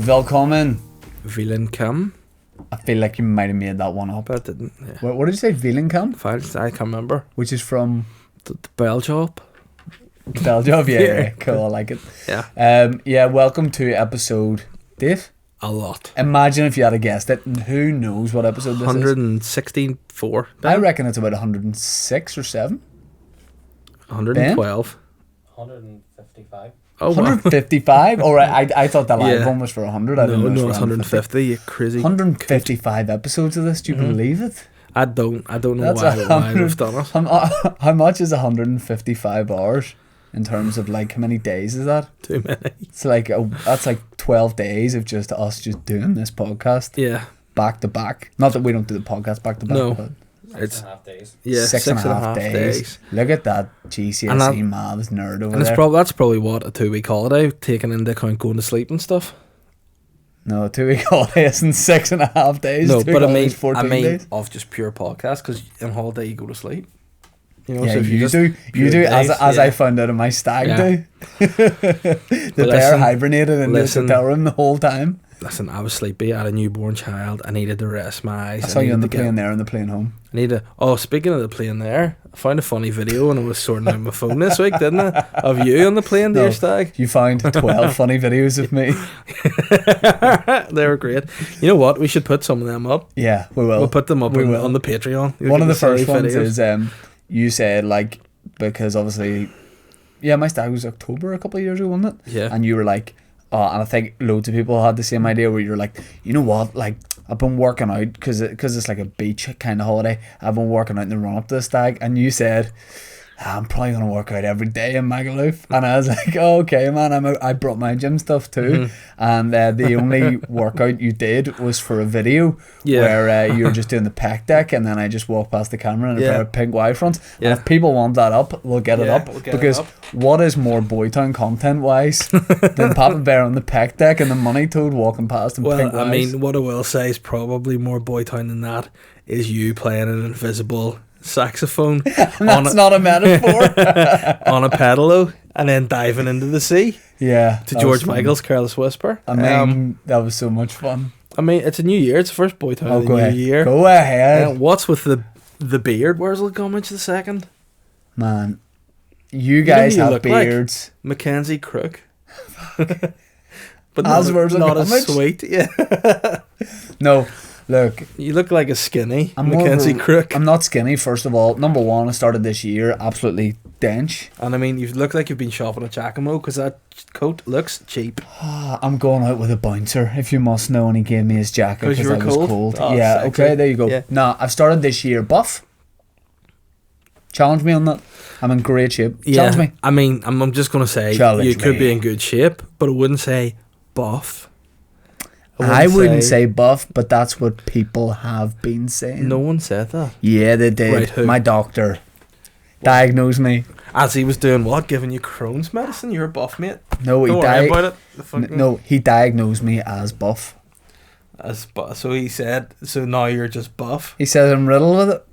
Willkommen. Willkommen. I feel like you might have made that one up. But I didn't. Yeah. What did you say? Willkommen? I can't remember. Which is from The bell job. Belgium? Yeah, cool. I like it. Yeah. Welcome to episode, Dave. A lot. Imagine if you had guessed it, and who knows what episode this is. 164. I reckon it's about 106 or 7. 112. 155. Oh, wow. 155? All right, I thought the live Yeah. one was for 100. I didn't know it was it's for 150. You crazy. 155 episodes of this. Do you believe it? I don't know That's why we've done it. How much is 155 hours in terms of like how many days is that? Too many. It's like that's like 12 days of just us just doing this podcast Yeah. back to back. Not that we don't do the podcast back to back. No. But It's 6.5 days. yeah, six and a half days. Look at that GCSE And that- maths nerd over and it's there. that's probably what a 2-week holiday, taking into account going to sleep and stuff. No, 2-week holiday isn't 6.5 days. No, 2 but I holiday mean, is 14 days. of just pure podcast, because on holiday you go to sleep. You know, Yeah, so if you just do. You pure do, as days, I found out in my stag Yeah. do. The But bear listen- hibernated in the hotel room the whole time. Listen, I was sleepy. I had a newborn child. I needed to rest my eyes. I saw you on the needed to plane there and the plane home. I need to. Oh, speaking of the plane there, I found a funny video when I was sorting out my phone this week, didn't I? Of you on the plane, No. dear stag. You found 12 funny videos of me. They were great. You know what? We should put some of them up. Yeah, we will. We'll put them up We on, will. on the Patreon. You'll One of get the silly first ones videos. is you said like, because obviously, yeah, my stag was October a couple of years ago, wasn't it? Yeah. And you were like, and I think loads of people had the same idea where you're like, you know what, like I've been working out because it's like a beach kind of holiday. I've been working out in the run up to the stag, and you said, I'm probably gonna work out every day in Magaluf, and I was like, oh, okay, man. I brought my gym stuff too, and the only workout you did was for a video where you were just doing the pec deck, and then I just walked past the camera in a pair of pink Y fronts. Yeah. And if people want that up, we'll get it up we'll get it because up. what is more Boytown content wise than Papa Bear on the pec deck and the Money Toad walking past in pink Well, I Ys? mean, what I will say is probably more Boytown than that is you playing an invisible saxophone That's not a metaphor. on a pedalo and then diving into the sea Yeah, to that was George fun. Michael's Careless Whisper. I mean, that was so much fun. I mean, it's a new year. It's the first Boytown of the Go new ahead. year. Go ahead. What's with the beard? Where's Gummidge the second? Man, you guys who you have look like? beards. Mackenzie Crook. But As where's not as Gummidge? sweet. Yeah, No, look, you look like a skinny I'm more of Mackenzie a- Crook. I'm not skinny, first of all. Number one, I started this year absolutely dench. And I mean, you look like you've been shopping at Giacomo because that coat looks cheap. I'm going out with a bouncer, if you must know, and he gave me his jacket 'Cause because you I were was cold? cold. Oh, Yeah, sexy. okay, there you go. Yeah. Nah, I've started this year buff. Challenge me on that. I'm in great shape. Challenge me. I mean, I'm just gonna say Challenge you could me. be in good shape, but I wouldn't say buff. I wouldn't say buff, but that's what people have been saying. No one said that. Yeah, they did. Right, who? My doctor diagnosed me. As he was doing what? Giving you Crohn's medicine? You're a buff, mate. No, Don't worry about it. The fucking- No, he diagnosed me as buff. So he said. So now you're just buff. He said I'm riddled with it.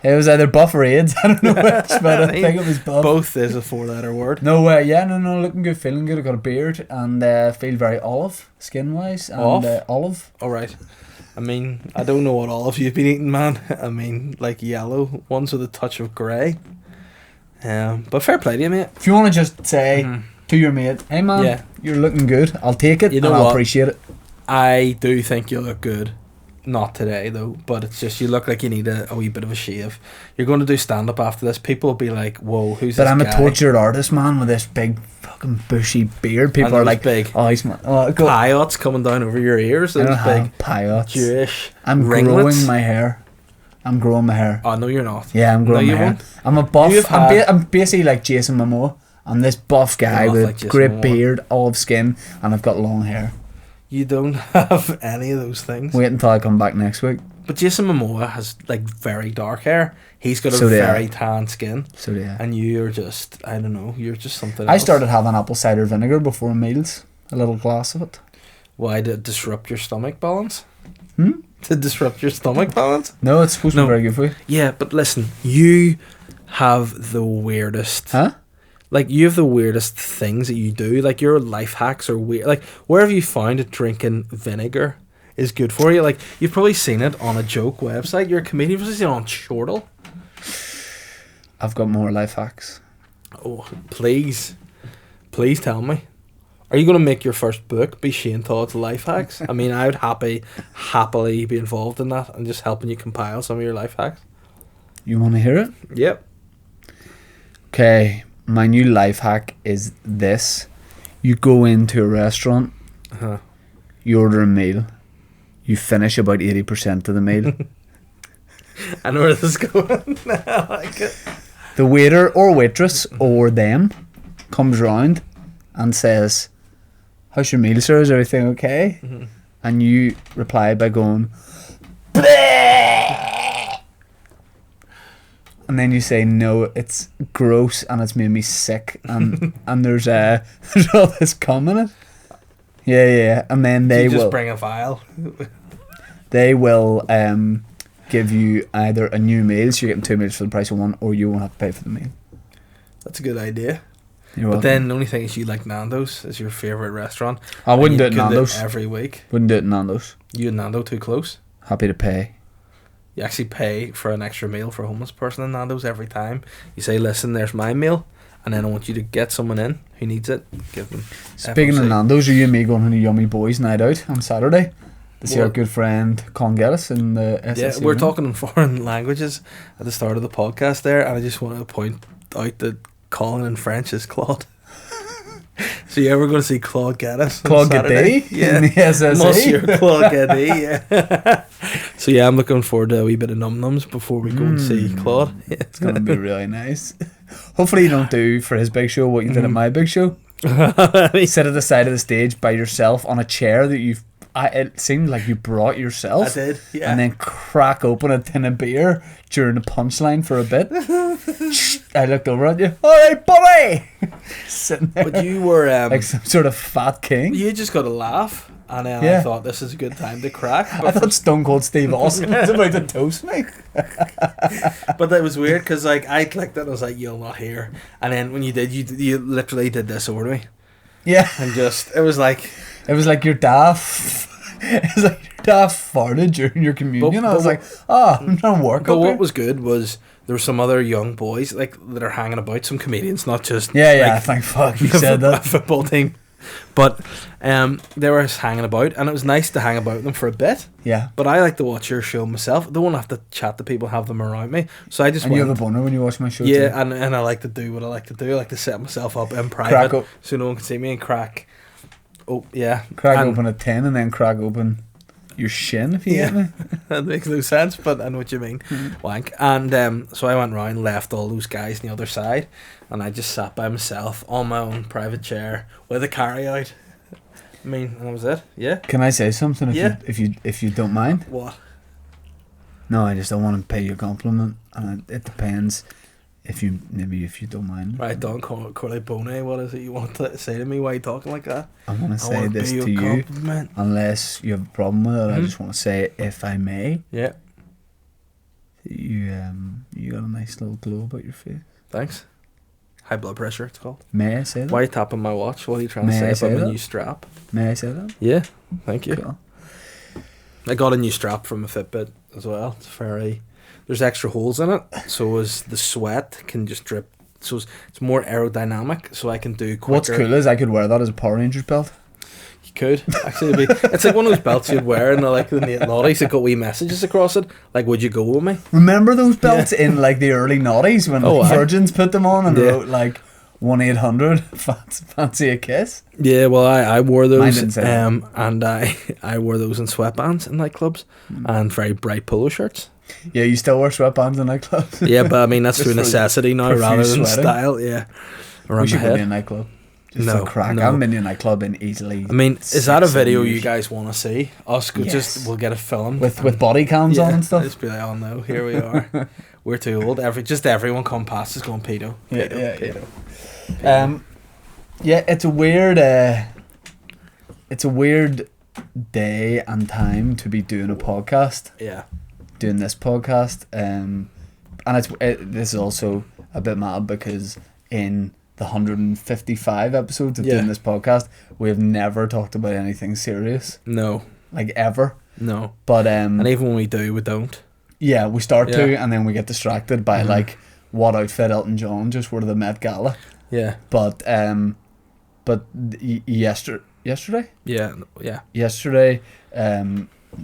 It was either buff or AIDS. I don't know which, but I think it was buff. Both is a 4-letter word. No, no, looking good, feeling good. I got a beard and feel very olive skin wise and olive. All right. I mean, I don't know what olives you've been eating, man. I mean, like yellow ones with a touch of grey. But fair play to you, mate. If you want to just say to your mate, hey man, Yeah. you're looking good. I'll take it. You know and I'll what? appreciate it. I do think you look good. Not today though, but it's just you look like you need a wee bit of a shave. You're going to do stand up after this. People will be like, "Whoa, who's But this I'm guy?" a tortured artist, man, with this big fucking bushy beard. People And are those like, big oh, he's go. Piots coming down over your ears. I Those don't big have piots. Jewish I'm ringlets. growing my hair. I'm growing my hair. Oh no, you're not. Yeah, I'm growing No, my you hair. won't. I'm a buff. You've I'm basically like Jason Momoa. I'm this buff guy You're not with like Jason great Momoa. beard, olive skin, and I've got long hair. You don't have any of those things. Wait until I come back next week. But Jason Momoa has like very dark hair. He's got a So do I. very tan skin, So yeah. and you're just I don't know. You're just something. I else. started having apple cider vinegar before meals. A little glass of it. Why to disrupt your stomach balance? Hmm? To disrupt your stomach balance? No, it's supposed to No. be very good for you. Yeah, but listen, you have the weirdest. Huh? Like, you have the weirdest things that you do. Like, your life hacks are weird. Like, where have you found that drinking vinegar is good for you? Like, you've probably seen it on a joke website. You're a comedian. You've probably seen it on Chortle. I've got more life hacks. Oh, please. Please tell me. Are you going to make your first book be Shane Todd's life hacks? I mean, I would happily be involved in that and just helping you compile some of your life hacks. You want to hear it? Yep. Okay, my new life hack is this. You go into a restaurant, Uh-huh. you order a meal, you finish about 80% of the meal. I know where this is going. I like it. The waiter or waitress or them comes round and says, "How's your meal, sir? Is everything okay?" Mm-hmm. And you reply by going, "Bleh!" And then you say, "No, it's gross and it's made me sick." And and there's all this cum in it. Yeah. And then they you just will bring a vial. give you either a new meal, so you're getting 2 meals for the price of one, or you won't have to pay for the meal. That's a good idea. You're But welcome. then the only thing is you like Nando's is your favourite restaurant. I wouldn't do And it you in could Nando's. every week. Wouldn't do it in Nando's. You and Nando too close. Happy to pay. You actually pay for an extra meal for a homeless person in Nando's every time. You say, "Listen, there's my meal," and then I want you to get someone in who needs it. Give them. Speaking FOC. of Nando's, are you and me going on a Yummy Boys night out on Saturday to see our What? good friend Con Geddes in the SSC Yeah, we're room? talking in foreign languages at the start of the podcast there, and I just want to point out that Colin in French is Claude. So yeah, we're going to see Claude Geddes on Claude Saturday. Geddes in the SSC. Monsieur Claude Geddes, yeah. So yeah, I'm looking forward to a wee bit of num-nums before we go and see Claude. It's going to be really nice. Hopefully you don't do for his big show what you did at my big show. Sit at the side of the stage by yourself on a chair that you've... it seemed like you brought I yourself. did, yeah. And then crack open a tin of beer during the punchline for a bit. I looked over at you. "Alright, buddy!" Sitting there But you were like some sort of fat king. you just got to laugh, and then Yeah. I thought this is a good time to crack. I But, thought Stone Cold Steve Austin was about to toast me. but that was weird because like I clicked it and I was like, "You'll not hear," and then when you did, you literally did this over me, Yeah. and just it was like. It was like your daft. It was like your daft farted during your communion. I was but like, I'm trying to work But up what here. was good was there were some other young boys like that are hanging about, some comedians, not just Yeah, like, thank fuck you a said a that. football team. But they were hanging about, and it was nice to hang about with them for a bit. Yeah. But I like to watch your show myself. I don't want to have to chat to people, have them around me. So I just And you have went. a boner when you watch my show Yeah, too. and I like to do what I like to do. I like to set myself up in Crack private up. so no one can see me and crack. Oh yeah, Crack And- open a tin and then crack open your shin, if you Yeah. get me. That makes no sense, but I know what you mean. Wank. And so I went round, left all those guys on the other side, and I just sat by myself on my own private chair with a carry out. I mean, and that was it. Yeah. Can I say something Yeah. if you don't mind? What? No, I just don't want to pay you a compliment. And it depends if you don't mind. Right, Don Corley Bone, what is it you want to say to me? Why are you talking like that? I want to I say want this pay to a you. compliment. Unless you have a problem with it, I Mhm. just want to say, if I may, Yeah, you got a nice little glow about your face. thanks. High blood pressure, it's called. May I say that? Why are you tapping my watch? What are you trying May I to say say about my that? new strap? May I say that? Yeah, thank you. Cool. I got a new strap from a Fitbit as well. It's very... There's extra holes in it, so as the sweat can just drip. So it's more aerodynamic, so I can do quicker. What's cool is I could wear that as a Power Rangers belt. You could actually be. It's like one of those belts you'd wear in the Nate Naughties that got wee messages across it. Like, would you go with me? Remember those belts in like the early noughties when Oh, aye. Virgins put them on and Yeah. wrote like 1-800 fancy a kiss? Yeah, well, I wore Mine those, didn't say that. and I wore those in sweatbands in nightclubs and very bright polo shirts. Yeah, you still wear sweatbands in nightclubs? Yeah, but I mean that's Just through for necessity now profuse rather than sweating. style. Yeah, We around should my go to a head. nightclub. Just No, for crack. no. I haven't been to a nightclub in easily. I mean, is that a 6-7 video years. you guys want to see? Us go Yes. just we'll get it filmed with body cams on and stuff? Just be like, oh no, here we are. We're too old. Everyone come past us going pedo. Yeah, Pedo, yeah, pedo. Yeah, it's a weird day and time to be doing a podcast, Yeah. doing this podcast, and this is also a bit mad because in the 155 episodes of Yeah. doing this podcast, we have never talked about anything serious, No. like ever. No. But And even when we do, we don't. yeah, we start Yeah. to, and then we get distracted by like what outfit Elton John just wore to the Met Gala. Yeah. But yesterday, Yeah.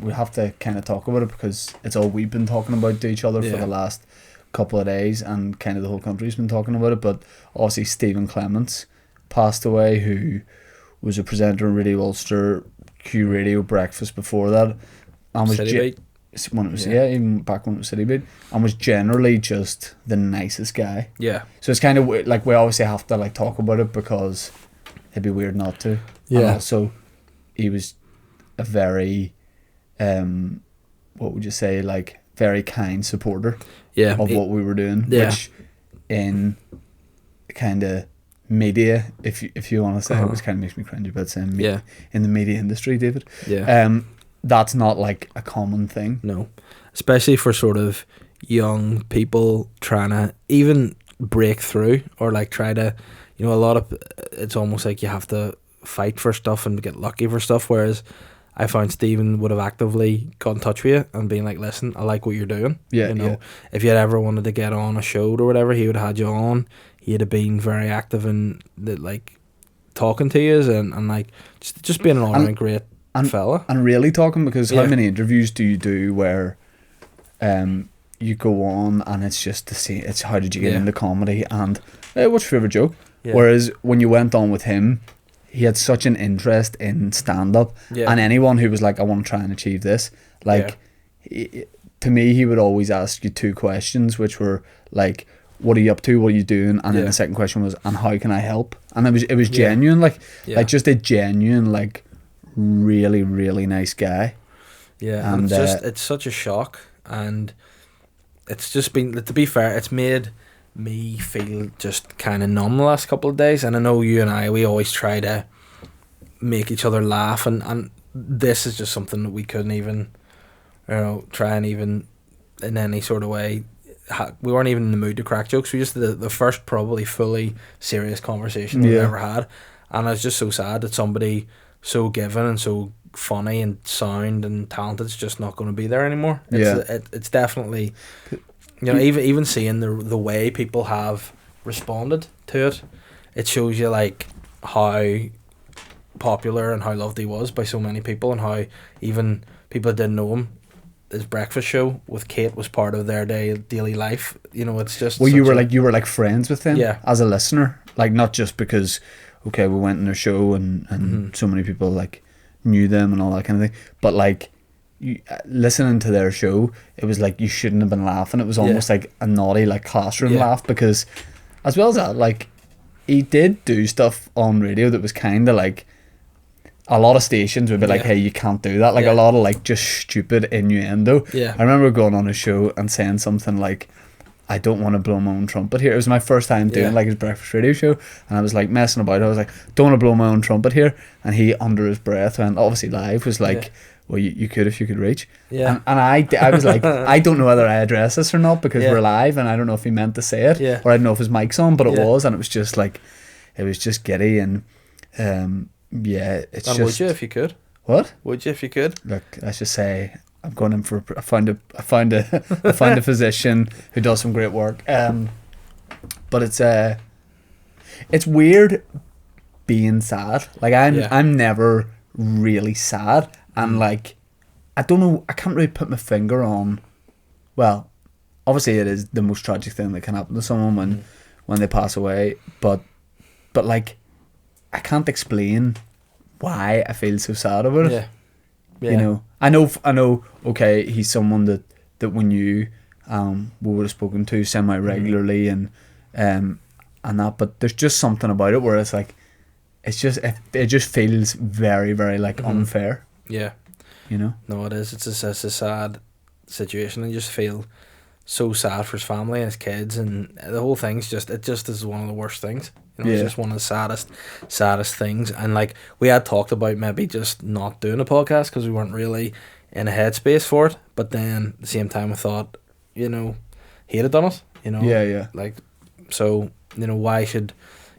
we have to kind of talk about it because it's all we've been talking about to each other for Yeah. the last couple of days, and kind of the whole country's been talking about it. But obviously Stephen Clements passed away, who was a presenter on Radio Ulster, Q Radio Breakfast before that, and was City Beat. when it was Yeah. even back when it was City Beat, and was generally just the nicest guy. Yeah. So it's kind of like we obviously have to like talk about it because it'd be weird not to. And Yeah. also, he was a very, what would you say, like very kind supporter Yeah. of what we were doing. Yeah. Which, in kind of media, if you want to say, it was kind of makes me cringe about saying Yeah. in the media industry, David. Yeah. That's not like a common thing. No. Especially for sort of young people trying to even break through, or like try to, you know, a lot of, it's almost like you have to fight for stuff and get lucky for stuff, whereas I found Stephen would have actively got in touch with you and been like, listen, I like what you're doing. Yeah, You know, yeah. if you had ever wanted to get on a show or whatever, he would have had you on. He'd have been very active in the, like, talking to you and like just being an all around great fella. And really talking, because Yeah. how many interviews do you do where you go on and it's just to see it's how did you get Yeah. into comedy and what's your favourite joke? Yeah. Whereas when you went on with him, he had such an interest in stand up, Yeah. and anyone who was like, I want to try and achieve this, like to me he would always ask you two questions, which were like, what are you up to, what are you doing, and then Yeah. the second question was, and how can I help? And it was Yeah. genuine, like Yeah. like just a genuine, like really really nice guy. Yeah, And, and it's just it's such a shock, and it's just been, to be fair, it's made me feel just kind of numb the last couple of days. And I know you and we always try to make each other laugh, and this is just something that we couldn't even, you know, try and even in any sort of way. We weren't even in the mood to crack jokes. We just the first probably fully serious conversation we've Yeah. ever had, and I was just so sad that somebody so given and so funny and sound and talented is just not going to be there anymore. It's definitely, you know, even seeing the way people have responded to it, it shows you like how popular and how loved he was by so many people, and how even people that didn't know him, his breakfast show with Kate was part of their daily life. You know, it's just Well, you were like friends with him, Yeah. as a listener, like not just because okay we went in their show and so many people like knew them and all that kind of thing, but like you, listening to their show, it was like you shouldn't have been laughing. It was almost like a naughty like classroom Yeah. laugh, because as well as that, like he did do stuff on radio that was kind of like, a lot of stations would be like, Yeah. hey, you can't do that, like Yeah. a lot of like just stupid innuendo. Yeah. I remember going on a show and saying something like, I don't want to blow my own trumpet here. It was my first time doing Yeah. like his breakfast radio show, and I was like messing about. I was like, don't want to blow my own trumpet here, and he under his breath, and obviously live, was like, Yeah. well, you could if you could reach. Yeah. And I was like, I don't know whether I address this or not, because Yeah. we're live, and I don't know if he meant to say it, Yeah. or I don't know if his mic's on, but it Yeah. was, and it was just like, it was just giddy, and yeah, it's And just would you if you could? what? Would you if you could? Look, let's just say I'm going in for. I found a physician who does some great work. But it's weird being sad. Like I'm never really sad, and like I don't know. I can't really put my finger on. Well, obviously it is the most tragic thing that can happen to someone when they pass away. But like I can't explain why I feel so sad about it. Yeah. Yeah. You know, I know. Okay, he's someone that we knew, we would have spoken to semi regularly, and that. But there's just something about it where it's like, it just feels very very like unfair. Yeah. You know. No, it is. It's a sad situation, and you just feel so sad for his family and his kids, and the whole thing's just is one of the worst things. You know, Yeah. It's just one of the saddest things. And like we had talked about maybe just not doing a podcast because we weren't really in a headspace for it. But then at the same time, I thought, you know, he had done it. You know. Yeah. Like, so, you know, why should,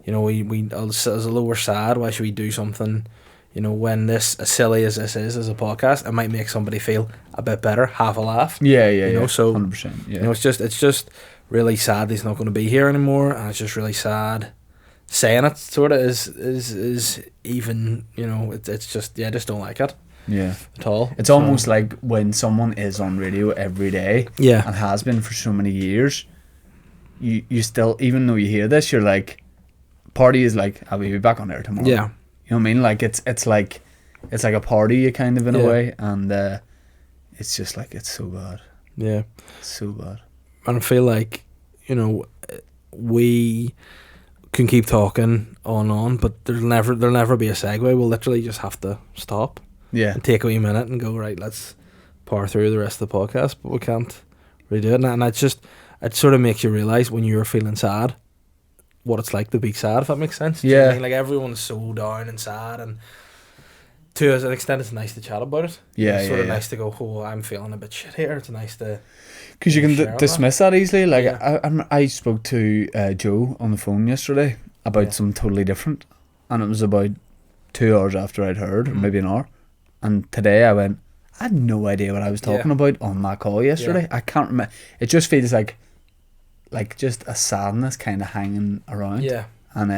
you know, we as although we're sad, why should we do something? You know, when this, as silly as this is as a podcast, it might make somebody feel a bit better, have a laugh. Yeah, you know, so 100%. Yeah, you know, it's just really sad he's not going to be here anymore, and it's just really sad. Saying it sort of is even, you know, it's just, I just don't like it. Yeah, at all. It's almost like when someone is on radio every day, yeah, and has been for so many years, you still, even though you hear this, you're like, party is like, I'll be back on air tomorrow. Yeah, you know what I mean? Like it's like a party kind of in a way, and it's just like, it's so bad. Yeah, it's so bad. And I feel like, you know, we can keep talking on, but there'll never be a segue. We'll literally just have to stop. Yeah. And take a wee minute and go, right, let's power through the rest of the podcast, but we can't really do it. And it sort of makes you realise when you're feeling sad, what it's like to be sad, if that makes sense. Do you know what I mean? Like, everyone's so down and sad, and to an extent it's nice to chat about it. Yeah, it's sort of nice to go, oh, I'm feeling a bit shit here. It's nice to... Because you can dismiss that easily. Like, I spoke to Joe on the phone yesterday about something totally different, and it was about 2 hours after I'd heard, or maybe an hour. And today I had no idea what I was talking about on that call yesterday. Yeah. I can't remember. It just feels like just a sadness kind of hanging around. Yeah. And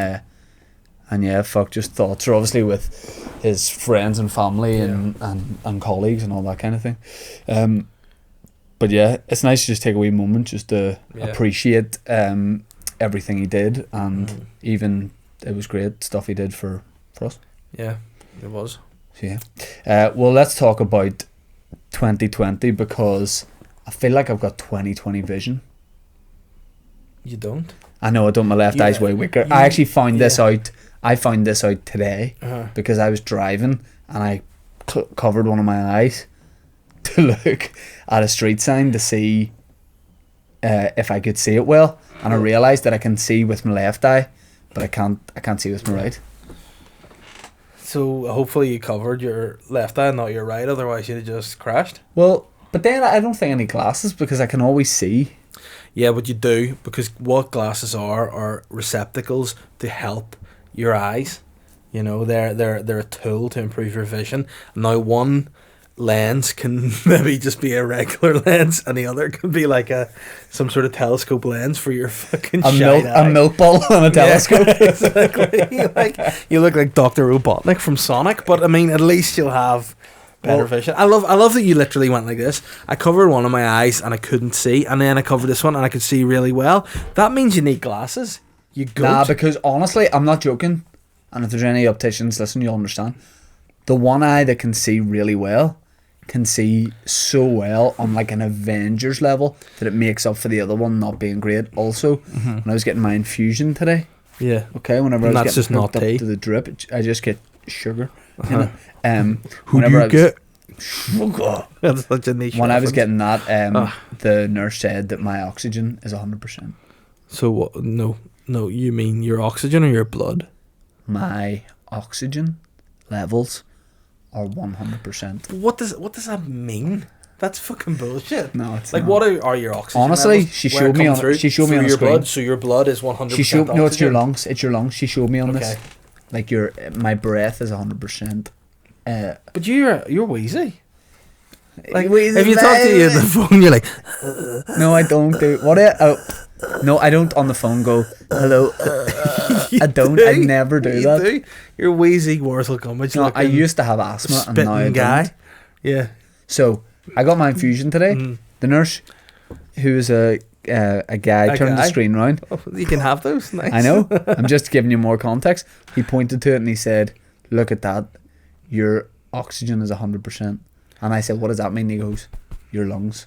yeah, just thoughts are obviously with his friends and family and colleagues and all that kind of thing. But yeah, it's nice to just take a wee moment just to appreciate everything he did, and even it was great stuff he did for us. Yeah, it was. So yeah. Well, let's talk about 2020, because I feel like I've got 2020 vision. You don't? I know I don't. My left eye's way weaker. I actually found this out. I found this out today because I was driving and I covered one of my eyes to look at a street sign to see if I could see it well, and I realised that I can see with my left eye, but I can't see with my right. So hopefully you covered your left eye and not your right, otherwise you'd have just crashed. Well, but then I don't think I need glasses because I can always see. Yeah, but you do, because what glasses are receptacles to help your eyes. You know, they're a tool to improve your vision. Now, one lens can maybe just be a regular lens, and the other can be like some sort of telescope lens for your fucking a milk ball on a telescope. Yeah, exactly. Like, you look like Dr. Robotnik from Sonic, but I mean, at least you'll have better vision. I love that you literally went like this. I covered one of my eyes and I couldn't see, and then I covered this one and I could see really well. That means you need glasses. You good? Nah, because honestly, I'm not joking. And if there's any opticians, listen, you'll understand. The one eye that can see really well can see so well on like an Avengers level that it makes up for the other one not being great. Also, when I was getting my infusion today, whenever I was getting hooked up to the drip, I just get sugar. You know? Who do you get? Sugar. That's such a niche when reference. I was getting that, the nurse said that my oxygen is 100%. So what? No, you mean your oxygen or your blood? My oxygen levels are 100%. What does that mean? That's fucking bullshit. No, it's like, not. what are your oxygen honestly, levels? She showed me on the your screen. Blood, so your blood is 100%. She showed no, it's your lungs. It's your lungs. She showed me on this. Like my breath is 100%. But you're wheezy. Like, wheezy if you talk to you on the phone, you're like, no, I don't do what. No, I don't on the phone go hello. I don't. I never do that. Do? You're wheezy Warsaw Gummidge. No, I used to have asthma, and now I don't. Yeah. So I got my infusion today. The nurse, who is a guy, turned the screen round. Oh, you can have those. Nice. I know. I'm just giving you more context. He pointed to it and he said, "Look at that. Your oxygen is 100%." And I said, "What does that mean?" He goes, "Your lungs."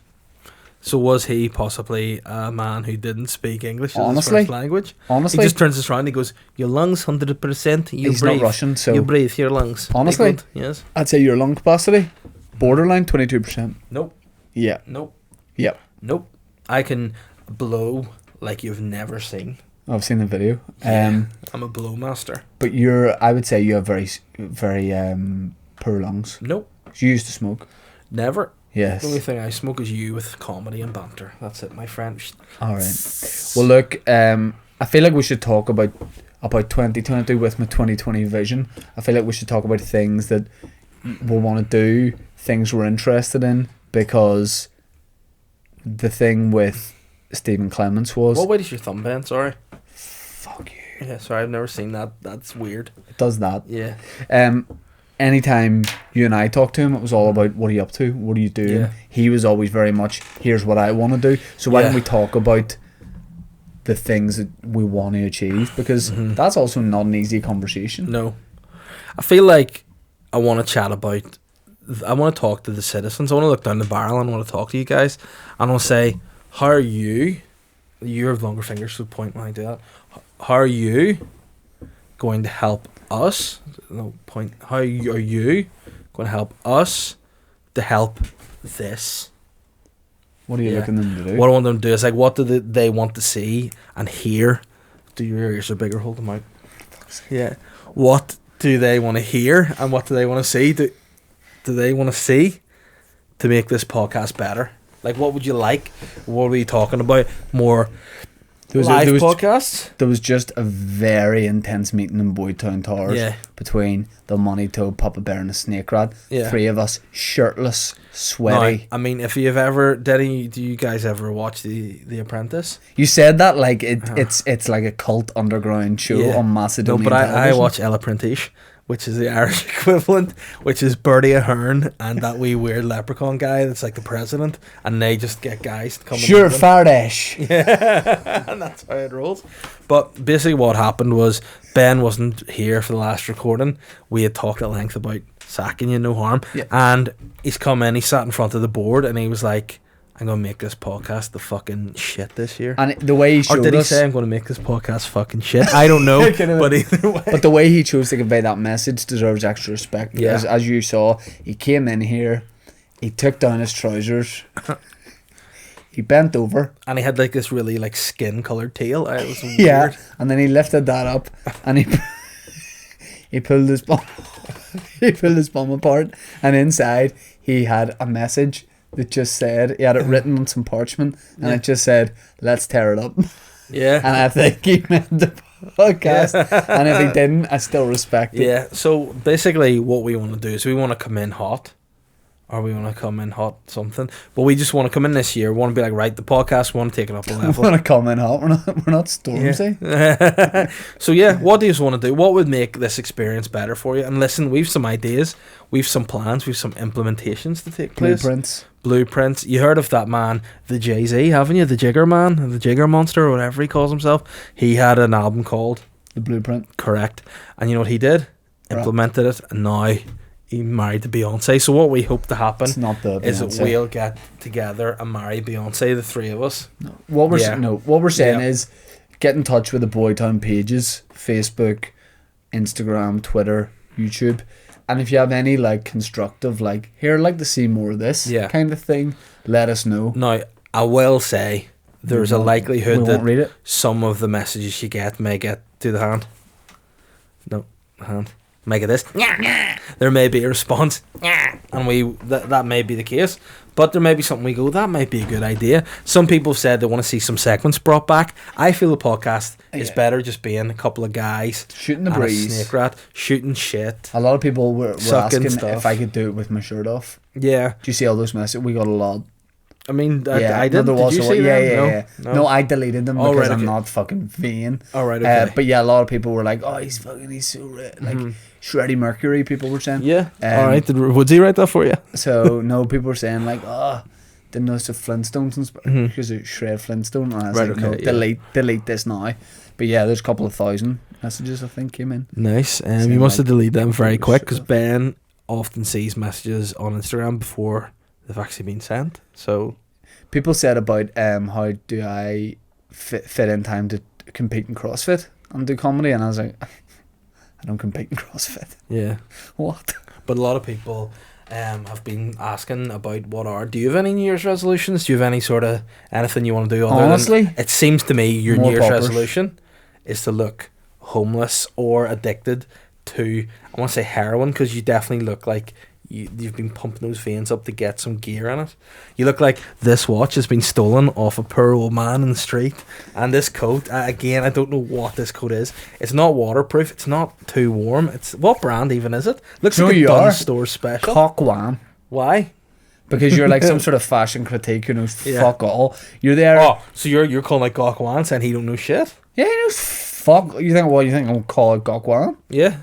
So was he possibly a man who didn't speak English as his Honestly, first language? Honestly, he just turns this around and he goes, "Your lungs 100%. He's not Russian, so you breathe your lungs." Honestly, yes. I'd say your lung capacity, borderline 22%. Nope. Yeah. Nope. Yep. Nope. I can blow like you've never seen. I've seen the video. I'm a blow master. But I would say you have very, very poor lungs. Nope. You used to smoke. Never. Yes. The only thing I smoke is you with comedy and banter. That's it, my friend. All right. Well, look, I feel like we should talk about about 2022 with my 2020 vision. I feel like we should talk about things that we want to do, things we're interested in, because the thing with Stephen Clements was... What weight is your thumb bent? Sorry. Fuck you. Yeah, sorry, I've never seen that. That's weird. It does that. Yeah. Anytime you and I talked to him, it was all about, what are you up to? What are you doing? Yeah. He was always very much, here's what I want to do. So why don't we talk about the things that we want to achieve? Because that's also not an easy conversation. No. I feel like I want to chat about... I want to talk to the citizens. I want to look down the barrel and I want to talk to you guys. And I want to say, how are you... You have longer fingers, so point when I do that. How are you going to help us? No, point. How are you going to help us to help this? What are you looking them to do? What I want them to do is, like, what do they want to see and hear? Do your ears are bigger? Hold them out. Yeah. What do they want to hear and what do they want to see? Do they want to see to make this podcast better? Like, what would you like? What are we talking about? More live podcasts? There was just a very intense meeting in Boytown Towers between the Money Toe, Papa Bear and the Snake Rat. Yeah. 3 of us, shirtless, sweaty. Now, I mean, if you've ever... do you guys ever watch The Apprentice? You said that like it's like a cult underground show on Macedonian television. I watch El Apprentice, which is the Irish equivalent, which is Bertie Ahern and that wee weird leprechaun guy that's like the president, and they just get guys to come Sure, Fardash. Yeah, and that's how it rolls. But basically what happened was Ben wasn't here for the last recording. We had talked at length about sacking you, no harm. Yeah. And he's come in, he sat in front of the board and he was like, I'm going to make this podcast the fucking shit this year. And the way he showed us... Or did he say, I'm going to make this podcast fucking shit? I don't know, but either way. But the way he chose to convey that message deserves extra respect. Because as you saw, he came in here, he took down his trousers, he bent over. And he had like this really like skin coloured tail. It was weird. Yeah, and then he lifted that up and he pulled his bum he pulled his bum apart, and inside he had a message that just said, he had it written on some parchment, and it just said, let's tear it up. Yeah. And I think he meant the podcast. And if he didn't, I still respect it. Yeah, so basically what we want to do is we want to come in hot, or we want to come in hot something, but we just want to come in this year. We want to be like, right, the podcast, we want to take it up a level. We want to come in hot. We're not Stormzy. Yeah. So yeah, what do you want to do? What would make this experience better for you? And listen, we've some ideas, we've some plans, we've some implementations to take place. Blueprints. You heard of that man, the Jay-Z, haven't you? The Jigger Man, the Jigger Monster, or whatever he calls himself. He had an album called The Blueprint. Correct. And you know what he did? Implemented it, and now he married to Beyonce. So what we hope to happen is that we'll get together and marry Beyonce, the 3 of us. No. What we're saying is get in touch with the Boytown pages, Facebook, Instagram, Twitter, YouTube. And if you have any like constructive, like, here, I'd like to see more of this kind of thing, let us know. Now, I will say there's a likelihood that some of the messages you get may get to the hand. No, hand. Make it this. There may be a response, and that may be the case. But there may be something we go, that might be a good idea. Some people have said they want to see some segments brought back. I feel the podcast is better just being a couple of guys shooting the breeze, a snake rat, shooting shit. A lot of people were asking stuff. if I could do it with my shirt off. Yeah. Do you see all those messages? We got a lot. I mean, I didn't. Did you see them? No, I deleted them because I'm not fucking vain. All right, okay. But yeah, a lot of people were like, "Oh, he's so like Shreddy Mercury." People were saying, "Yeah, all right." Would he write that for you? So no, people were saying like, "Oh, didn't know it's a Flintstones because it's Shred Flintstone." And I was like, "No, delete this now." But yeah, there's a couple of thousand messages I think came in. Nice. You must have deleted them very quick because Ben often sees messages on Instagram before they've actually been sent. So people said about how do I fit in time to compete in CrossFit and do comedy, and I was like, I don't compete in CrossFit. Yeah. What? But a lot of people have been asking about do you have any New Year's resolutions? Do you have any sort of anything you want to do? Honestly, it seems to me your New Year's resolution is to look homeless or addicted to, I want to say heroin, because you definitely look like you've been pumping those veins up to get some gear in it. You look like this watch has been stolen off a poor old man in the street. And this coat, again, I don't know what this coat is. It's not waterproof. It's not too warm. It's what brand even is it? Looks like a Dunnes Stores special. Cock Wan. Why? Because you're like some sort of fashion critique who knows fuck all. You're there. Oh, so you're calling like Gok Wan saying he don't know shit? Yeah, he knows fuck. You think what? You think I'm gonna call it Cock Wan? Yeah.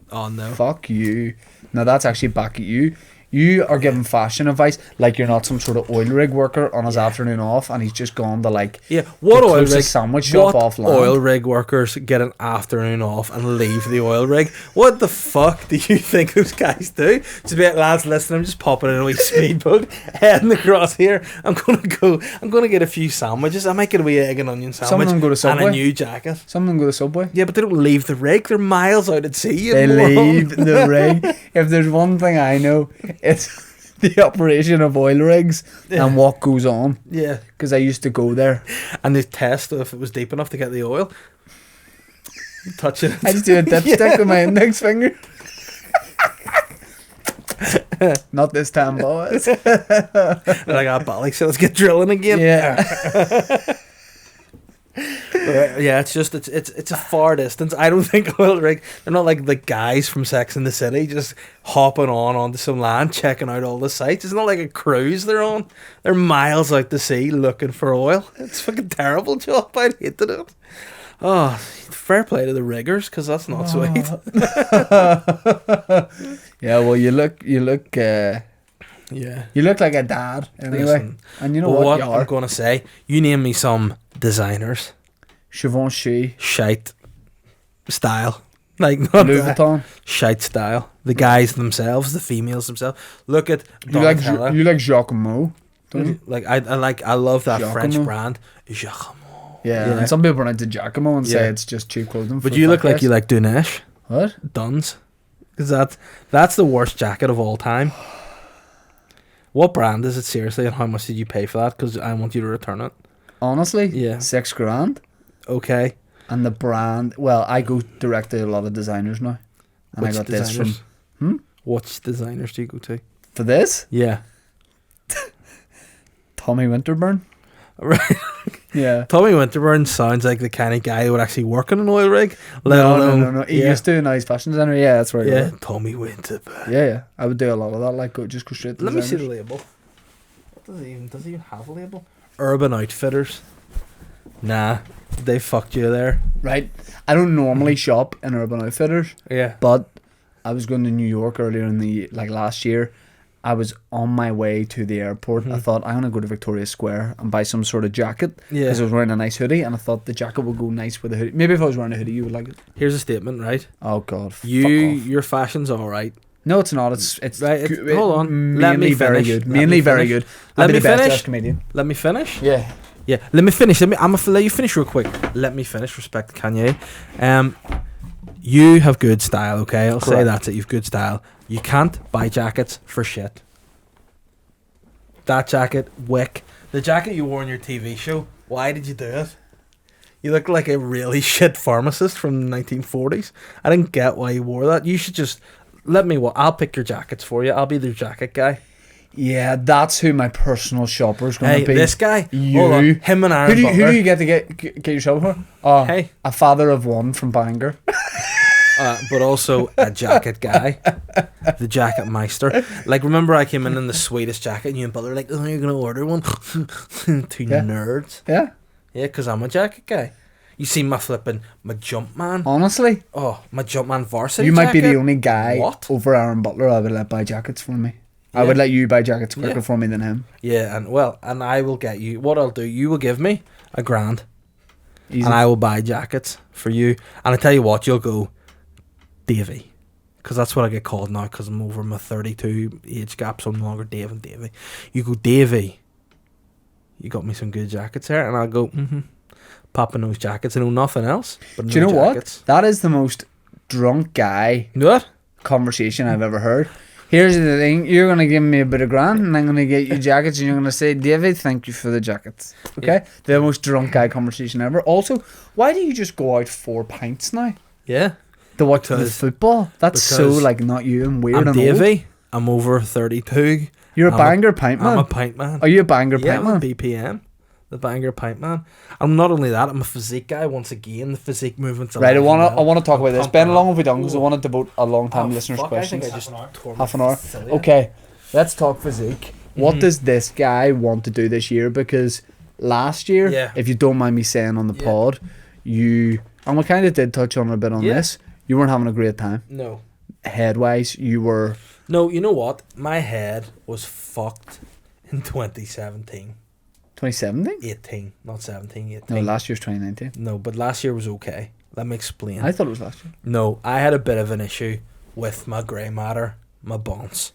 Oh no. Fuck you. Now that's actually back at you. You are giving fashion advice like you're not some sort of oil rig worker on his afternoon off, and he's just gone to like what the oil rig sandwich shop off land. Oil rig workers get an afternoon off and leave the oil rig? What the fuck do you think those guys do? Just be like, lads, listen, I'm just popping in a wee speedboat, heading across here. I'm gonna get a few sandwiches. I might get a wee egg and onion sandwich. Some of them go to Subway. And a new jacket. Some of them go to Subway. Yeah, but they don't leave the rig. They're miles out at sea. They leave the rig. If there's one thing I know, it's the operation of oil rigs and what goes on. Yeah. Because I used to go there. And they test if it was deep enough to get the oil. You touch it. I just do a dipstick with my index finger. Not this time, boys. Like a bally, so let's get drilling again. Yeah. Yeah, it's just it's a far distance. I don't think oil rig. They're not like the guys from Sex and the City just hopping onto some land, checking out all the sites. It's not like a cruise they're on. They're miles out to sea looking for oil. It's a fucking terrible job. I hated it. Oh, fair play to the riggers, because that's not sweet. Yeah, well, you look. Yeah. You look like a dad anyway. Listen, and you know what you I'm are. going to say? You name me some designers. Givenchy, Shite style. Like, not Louis Vuitton. shite style. The guys themselves, the females themselves. Look at You like Jacquemo, don't you? Like I love that Giacomo. French brand. Giacomo. Yeah, and some people pronounce it Giacomo and say Yeah. it's just cheap clothing. But for you fat look like guys. you like Dunesh. What? Duns. Because that's the worst jacket of all time. What brand is it, seriously, and how much did you pay for that? Because I want you to return it. Honestly, Yeah. $6,000. Okay. And the brand, well, I go direct to a lot of designers now. And Which I got designers? this from Which designers do you go to? for this Yeah. Tommy Winterburn. Right. Yeah. Tommy Winterburn sounds like the kind of guy who would actually work on an oil rig. Let alone, No. He yeah. used to, now he's fashion designer. Yeah, that's right. Yeah, Tommy Winterburn. Yeah. I would do a lot of that. Like, go straight to Let me see the designers. label. What does he even have a label? Urban Outfitters. Nah, they fucked you there. Right. I don't normally shop in Urban Outfitters, Yeah. but I was going to New York earlier in the last year. I was on my way to the airport. I thought, I'm going to go to Victoria Square and buy some sort of jacket. Yeah. Because I was wearing a nice hoodie, and I thought the jacket would go nice with a hoodie. Maybe if I was wearing a hoodie, you would like it. Here's a statement, right? Oh, God. Fuck off. Your fashion's all right. No, it's not. It's Right, good- hold on. Let mainly me very finish. good. Let Mainly me very finish. good. Let I'll be me the best finish. dressed comedian. Let me finish. Yeah. Yeah, let me finish. I'm gonna let you finish real quick. Let me finish. Respect Kanye. You have good style. Okay, I'll say Correct. that's it. You've good style. You can't buy jackets for shit. That jacket, wick. The jacket you wore in your TV show. Why did you do it? You look like a really shit pharmacist from the 1940s. I didn't get why you wore that. You should just let me. I'll pick your jackets for you. I'll be the jacket guy. Yeah, that's who my personal shopper's going Hey, to be. this guy. You. Hold on. Him and Aaron Who Butler. do you get to get your shopper for? Oh, Hey. a father of one from Bangor. But also a jacket guy, the jacket meister. Like, remember I came in the sweetest jacket, and you and Butler were like, "Oh, you're gonna order one?" Two Yeah. nerds. Yeah, Yeah, because I'm a jacket guy. You see my Jumpman. honestly, My Jumpman varsity. you might be jacket? the only guy What? over Aaron Butler I would let buy jackets for me. I Yeah. would let you buy jackets quicker Yeah. for me than him. Yeah, and I will get you. What I'll do, you will give me $1,000, Easy. and I will buy jackets for you. And I tell you what, you'll go, Davey. Because that's what I get called now, because I'm over my 32 age gap, so I'm no longer Dave and Davey. You go, Davey, you got me some good jackets here, and I'll go, popping those jackets. I know nothing else, but Do you know jackets. what? That is the most drunk guy You know what? conversation I've ever heard. Here's the thing, you're going to give me a bit of grand and I'm going to get you jackets and you're going to say, David, thank you for the jackets. Okay? The most drunk guy conversation ever. Also, why do you just go out 4 pints now? Yeah. To watch the Because- football? That's so because like not you and weird I'm and Davey. I'm over 32. You're a I'm banger pint I'm man. a pint man. Are you a banger Yeah, pint I'm a man? BPM. The banger pint man. I'm not only that, I'm a physique guy. Once again, the physique movement's Right, I alive wanna and well. talk I'm about this. pumped Ben, how for long that. have we done? Because I Ooh. want to devote a long time Oh, to listeners' fuck, questions. I think I just Half an hour. tore my Half an hour. cilia. Okay, let's talk physique. What Mhm. does this guy want to do this year? Because last year, Yeah. if you don't mind me saying on the Yeah. pod, you, and we kind of did touch on it a bit on Yeah. this, you weren't having a great time. No. Head-wise, you were... No, you know what? My head was fucked in 2017. 2017? 18, not 17, 18. No, last year's 2019. No, but last year was okay. Let me explain. I thought it was last year. No, I had a bit of an issue with my grey matter, my bones.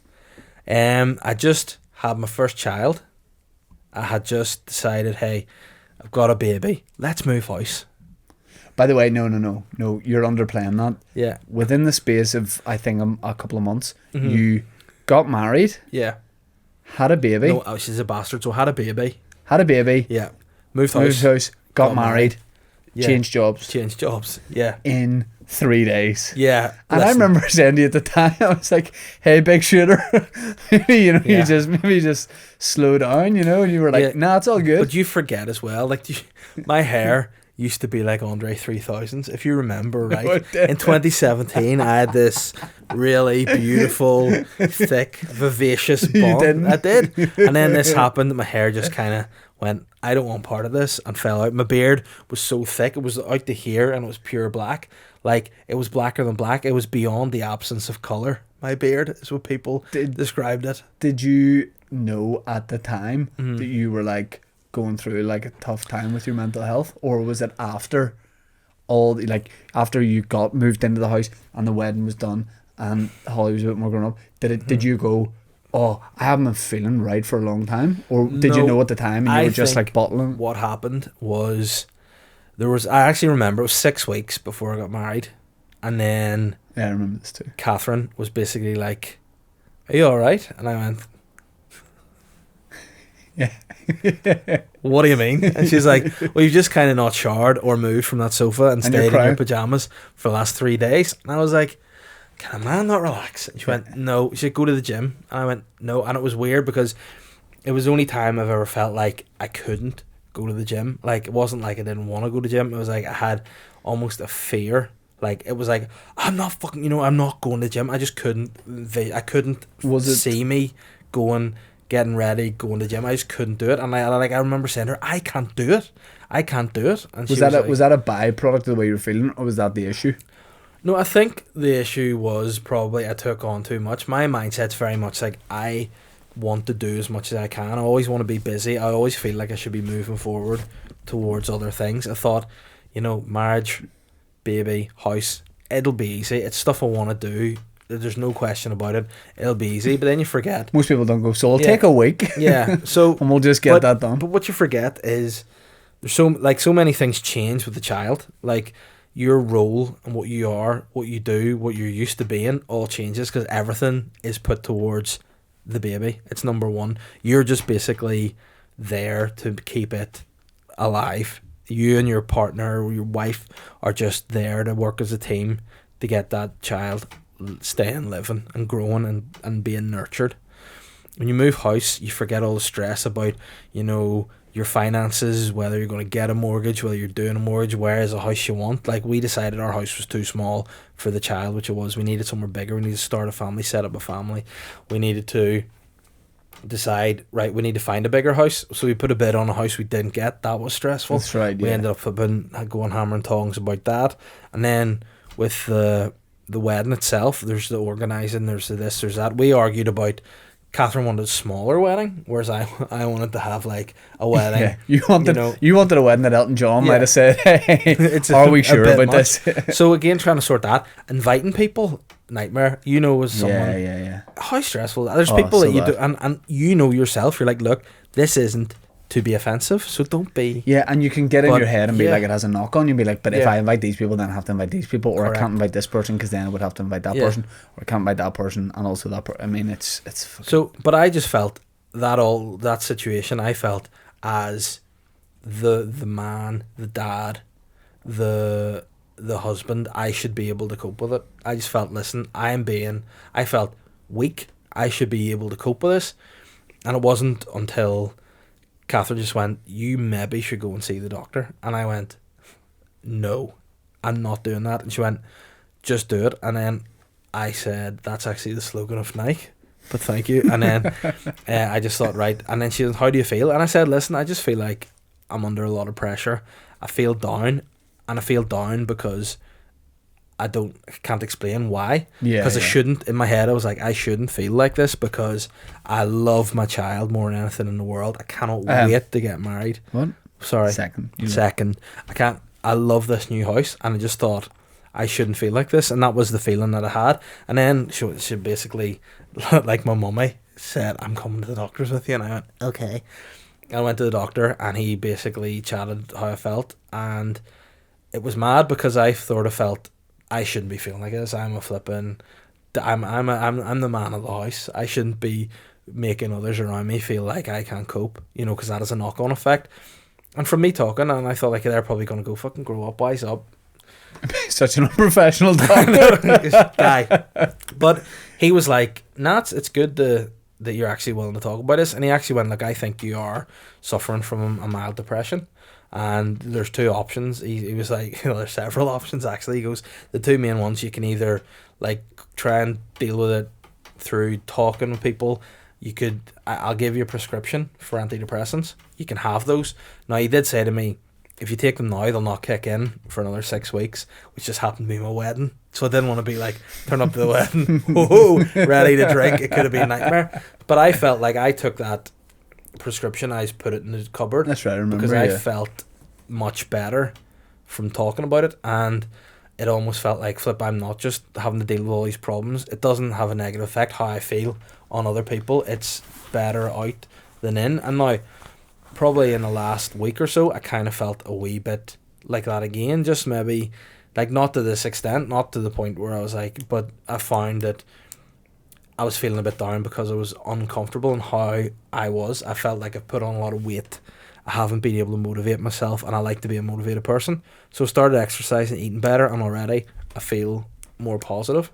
I just had my first child. I had just decided, hey, I've got a baby. Let's move house. By the way, no, you're underplaying that. Yeah. Within the space of, I think, a couple of months, Mhm. you got married, Yeah. had a baby, No, she's a bastard, so I had a baby. had a baby, Yeah. Moved house. moved house, got got married, married. Yeah. changed jobs Changed jobs. Yeah. in 3 days. Yeah. And I listen, remember saying to you at the time, I was like, "Hey, big shooter, you Yeah. maybe just slow down, and you were like, Yeah. nah, it's all good." But you forget as well, like my hair used to be like Andre 3000s, if you remember, right? it did. In 2017, I had this really beautiful, thick, vivacious You bond. didn't. I did. And then this happened, my hair just kind of went, I don't want part of this, and fell out. My beard was so thick, it was out to here, and it was pure black. Like, it was blacker than black. It was beyond the absence of colour. My beard is what people described it. Did you know at the time Mhm. that you were like going through like a tough time with your mental health, or was it after after you got moved into the house and the wedding was done and Holly was a bit more grown up? Did you go, oh, I haven't been feeling right for a long time, or did you No, know at the time and you I were just think like bottling? What happened was I actually remember it was 6 weeks before I got married, and then Yeah, I remember this too. Catherine was basically like, "Are you all right?" And I went, Yeah. "What do you mean?" And she's like, "Well, you've just kind of not showered or moved from that sofa and And you're stayed in your crying. pajamas for the last 3 days." And I was like, "Can a man not relax?" And she went, "No." She said, "Go to the gym." And I went, "No." And it was weird because it was the only time I've ever felt like I couldn't go to the gym. Like, it wasn't like I didn't want to go to the gym. It was like I had almost a fear. Like, it was like, I'm not fucking, I'm not going to the gym. I just couldn't, I couldn't Was it- see me going, getting ready, going to the gym. I just couldn't do it. And I remember saying to her, I can't do it. I can't do it. And Was she that like, was that a byproduct of the way you were feeling, or was that the issue? No, I think the issue was probably I took on too much. My mindset's very much like I want to do as much as I can. I always want to be busy. I always feel like I should be moving forward towards other things. I thought, marriage, baby, house, it'll be easy. It's stuff I want to do. There's no question about it. It'll be easy. But then you forget. Most people don't go, so I'll Yeah. take a week Yeah. So and we'll just get that done. But what you forget is there's so many things change with the child. Like, your role and what you are, what you do, what you're used to being, all changes because everything is put towards the baby. It's number one. You're just basically there to keep it alive. You and your partner or your wife are just there to work as a team to get that child staying living and growing and being nurtured. When you move house, you forget all the stress about, your finances, whether you're going to get a mortgage, whether you're doing a mortgage, where is a house you want. Like, we decided our house was too small for the child, which it was. We needed somewhere bigger. We needed to start a family, set up a family. We needed to decide, right, we need to find a bigger house. So we put a bid on a house we didn't get. That was stressful. That's right, We yeah. ended up going hammer and tongs about that. And then with the wedding itself, there's the organising, there's the this, there's that. We argued about, Catherine wanted a smaller wedding, whereas I wanted to have like a wedding. Yeah, you wanted a wedding that Elton John Yeah. might have said, "Hey, It's are a we sure bit about much. this?" So again, trying to sort that, inviting people, nightmare. As someone, Yeah. how stressful. There's Oh, people so that you do, bad. and yourself. You're like, look, this isn't to be offensive, so don't be. Yeah, and you can get in But, your head and be yeah. like, it has a knock on you, and be like, but if Yeah. I invite these people, then I have to invite these people, or Correct. I can't invite this person because then I would have to invite that Yeah. person, or I can't invite that person and also that person. I mean, it's fucking... So, but I just felt that situation. I felt as the man, the dad, the husband, I should be able to cope with it. I just felt, listen, I felt weak I should be able to cope with this. And it wasn't until Catherine just went, you maybe should go and see the doctor. And I went, no, I'm not doing that. And she went, just do it. And then I said, that's actually the slogan of Nike, but thank you. And then I just thought, right. And then she said, how do you feel? And I said, listen, I just feel like I'm under a lot of pressure. I feel down, and I feel down because I can't explain why. Because I shouldn't. In my head, I was like, I shouldn't feel like this because I love my child more than anything in the world. I cannot wait to get married. What? Sorry. Second. I love this new house, and I just thought I shouldn't feel like this, and that was the feeling that I had. And then she basically, like my mummy said, I'm coming to the doctor's with you, and I went, okay. I went to the doctor, and he basically chatted how I felt, and it was mad because I sort of felt I shouldn't be feeling like this. I'm the man of the house. I shouldn't be making others around me feel like I can't cope, because that has a knock-on effect. And from me talking, and I thought like they're probably gonna go fucking grow up, wise up. Such an unprofessional doctor. Guy. But he was like, nah, it's good that you're actually willing to talk about this. And he actually went, like, I think you are suffering from a mild depression. And there's two options. He was like, there's several options actually. He goes, the two main ones, you can either like try and deal with it through talking with people. I'll give you a prescription for antidepressants. You can have those. Now, he did say to me, if you take them now, they'll not kick in for another 6 weeks, which just happened to be my wedding. So I didn't want to be like, turn up to the wedding, whoa, ready to drink. It could have been a nightmare. But I felt like I took that prescription, I just put it in the cupboard. That's right, I remember. Because I felt much better from talking about it. And it almost felt like, I'm not just having to deal with all these problems. It doesn't have a negative effect how I feel on other people. It's better out than in. And now, probably in the last week or so, I kind of felt a wee bit like that again. Just maybe, like, not to this extent, not to the point where I was like, but I found that I was feeling a bit down because I was uncomfortable in how I was. I felt like I put on a lot of weight. I haven't been able to motivate myself, and I like to be a motivated person. So I started exercising, eating better, and already I feel more positive.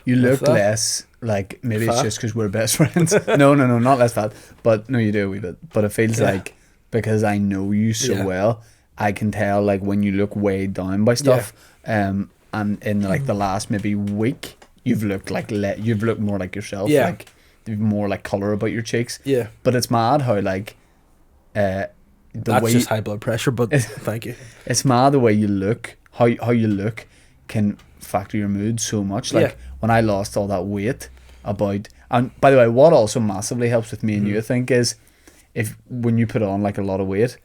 You look less, like, maybe fat. It's just because we're best friends. No, not less fat. But, no, you do a wee bit. But it feels like, because I know you so well, I can tell, like, when you look weighed down by stuff, and in, like, the last maybe week, you've looked like, you've looked more like yourself. Yeah. Like, you've more, like, colour about your cheeks. Yeah. But it's mad how, like, that's just high blood pressure, but thank you. It's mad the way you look, how you look can factor your mood so much. Like, when I lost all that weight, and by the way, what also massively helps with me and you, I think, is when you put on like a lot of weight,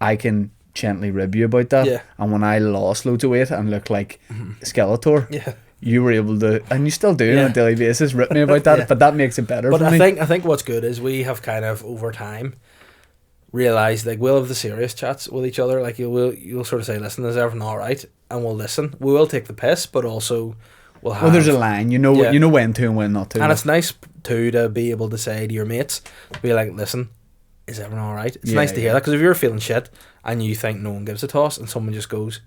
I can gently rib you about that. And when I lost loads of weight and looked like Skeletor, you were able to, and you still do on a daily basis, rip me about that. But that makes it better. But I think what's good is we have kind of over time realised, like, we'll have the serious chats with each other. Like, you'll sort of say, listen, is everything all right? And we'll listen. We will take the piss, but also we'll have... Well, there's a line. You know when to and when not to. And it's nice, too, to be able to say to your mates, be like, listen, is everything all right? It's nice to hear that, because if you're feeling shit and you think no one gives a toss and someone just goes,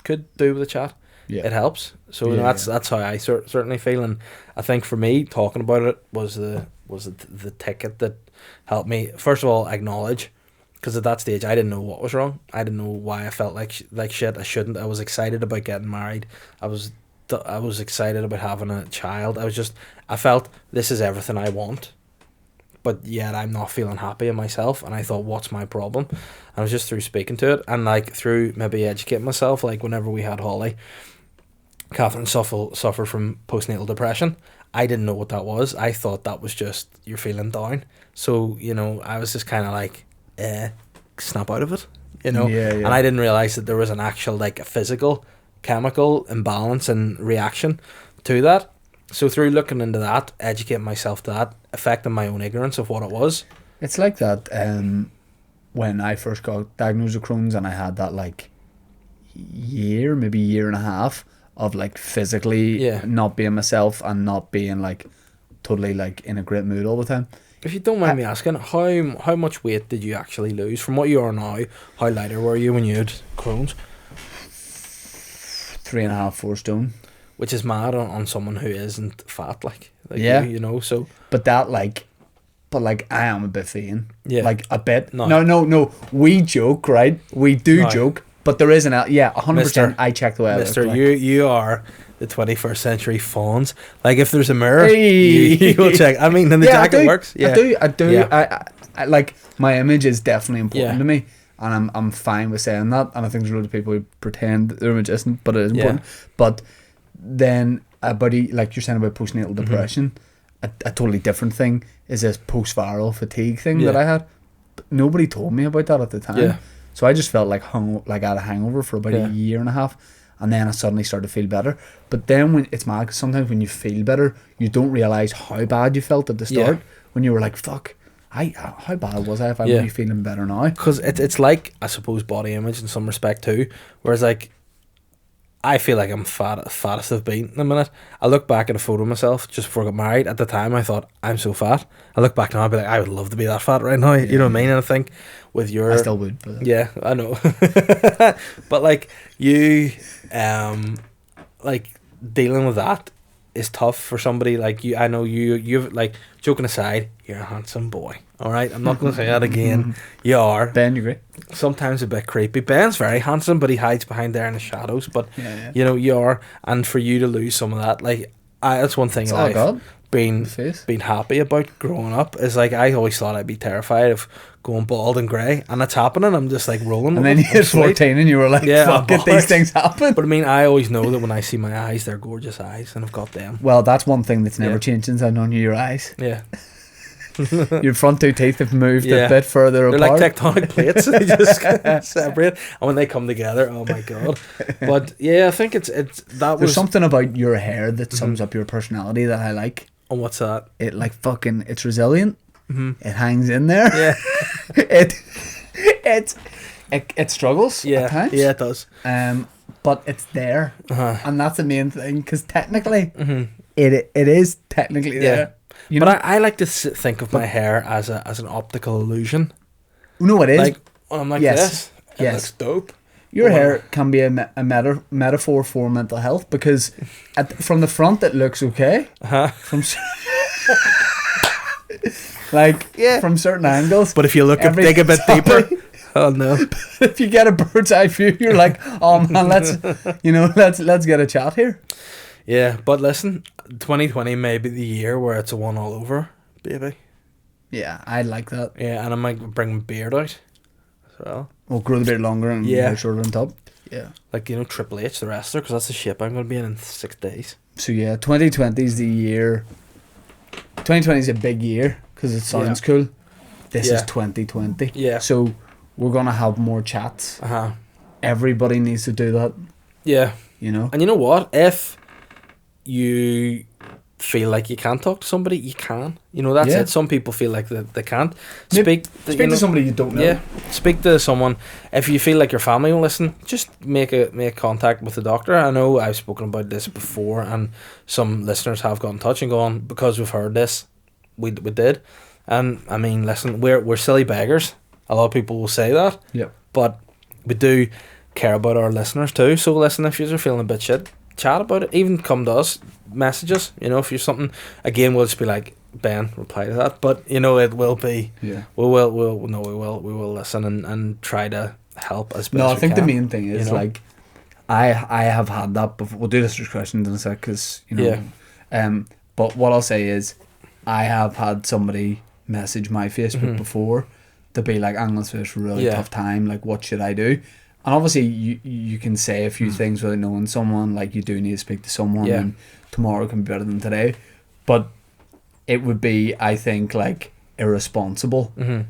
could do with a chat, it helps. So that's how I certainly feel. And I think for me, talking about it was the ticket that helped me, first of all, acknowledge, because at that stage I didn't know what was wrong. I didn't know why I felt like shit. I shouldn't. I was excited about getting married. I was excited about having a child. I felt this is everything I want, but yet I'm not feeling happy in myself. And I thought, what's my problem? I was just through speaking to it, and like through maybe educating myself. Like whenever we had Holly, Catherine suffered from postnatal depression. I didn't know what that was. I thought that was just you're feeling down. So, I was just kind of like, snap out of it, And I didn't realise that there was an actual, like, a physical, chemical imbalance and reaction to that. So through looking into that, educating myself to that, affecting my own ignorance of what it was. It's like that when I first got diagnosed with Crohn's, and I had that, like, maybe year and a half of, like, physically not being myself and not being, like, totally, like, in a great mood all the time. If you don't mind me asking, how much weight did you actually lose from what you are now? How lighter were you when you had Crohn's? 3.5, 4 stone. which is mad on someone who isn't fat, like Yeah. you know. So But that like I am a bit vain. Yeah. Like a bit. No. No. We joke, right? We do No. joke, but there is an 100%. Mister- I check the way I look. Mister, like. you are the 21st century fawns. Like if there's a mirror, Hey. you will check. I mean, and the Yeah, jacket works. Yeah, I do. Yeah. I like my image is definitely important Yeah. to me, and I'm fine with saying that. And I think there's a lot of people who pretend their image isn't, but it is Yeah. important. But then like you're saying about postnatal Mm-hmm. depression, a totally different thing is this post-viral fatigue thing that Yeah. I had. But nobody told me about that at the time. Yeah. So I just felt like I had a hangover for about Yeah. a year and a half. And then I suddenly started to feel better. But then when it's mad, 'cause sometimes when you feel better, you don't realise how bad you felt at the start. Yeah. When you were like, fuck, how bad was I if I'm Yeah. really feeling better now? because it's like, I suppose, body image in some respect too. Whereas like, I feel like I'm fattest I've been in a minute. I look back at a photo of myself just before I got married. At the time, I thought I'm so fat. I look back now, I'd be like, I would love to be that fat right now. You know what I mean? And I think with your I still would. But yeah, I know. But like you, like dealing with that is tough for somebody like you. I know you've like, joking aside, you're a handsome boy. All right, I'm not going to say that again. You are Ben, you agree? sometimes a bit creepy. Ben's very handsome, but he hides behind there in the shadows. But Yeah. you know, you are, and for you to lose some of that, like that's one thing It's that all I've God. been Face. happy about growing up. Is like, I always thought I'd be terrified of going bald and grey, and it's happening. I'm just like rolling. And with then it. you I'm hit sweet. 14 and you were like, Yeah, fuck it, bollocks. these things happen. But I mean, I always know that when I see my eyes, they're gorgeous eyes, and I've got them. Well, that's one thing that's never Yeah. changed since I've known you, your eyes. Yeah, Your front two teeth have moved Yeah. a bit further they're apart. like tectonic plates. They just separate, and when they come together, oh my god! But yeah, I think it's that There's was. something about your hair that sums up your personality that I like. Oh, what's that? It like fucking, it's resilient. Mm-hmm. It hangs in there. Yeah, it struggles yeah, at times. yeah. It does. But it's there, Uh-huh. and that's the main thing. Because technically, Mm-hmm. it is technically Yeah. there. You But know, I like to think of my hair as an optical illusion. no, it is. Like when I'm like Yes. this, it Yes. looks dope. Your Well, hair can be a metaphor for mental health because from the front it looks okay. Uh-huh. From like Yeah. from certain angles, But if you look dig a bit Sorry. deeper, oh no. if you get a bird's eye view, you're like, oh man, let's get a chat here. Yeah, but listen, 2020 may be the year where it's a one all over, baby. Yeah, I like that. Yeah, and I might bring my beard out as well. We'll grow the beard longer and Yeah. more shorter on top. Yeah. Like, you know, Triple H, the wrestler, because that's the shape I'm going to be in 6 days. So yeah, 2020 is the year. 2020 is a big year because it sounds cool. This is Yeah. 2020. Yeah. So we're gonna have more chats. Uh-huh. Everybody needs to do that. Yeah. You know. And you know what? If you feel like you can't talk to somebody, you can. You know, that's Yeah. it. Some people feel like they can't. Maybe Speak Speak to somebody you don't know. Yeah, speak to someone. If you feel like your family will listen, just make contact with the doctor. I know I've spoken about this before, and some listeners have got in touch and gone, because we've heard this, we did. And I mean, listen, we're silly beggars. A lot of people will say that, Yep. but we do care about our listeners too. So listen, if you're feeling a bit shit, chat about it. Even come to us, message us. You know, if you're something, again, we'll just be like, Ben, reply to that. But you know, it will be. Yeah. We will listen and try to help as best No, I we think the can. main thing is you know? like, I have had that before. We'll do this with questions in a sec, because you know. Yeah. But what I'll say is, I have had somebody message my Facebook Mhm. before to be like, I'm going through this really Yeah. tough time. Like, what should I do? And obviously, you can say a few things without knowing someone. Like, you do need to speak to someone, Yeah. and tomorrow can be better than today. But it would be, I think, like irresponsible Mhm.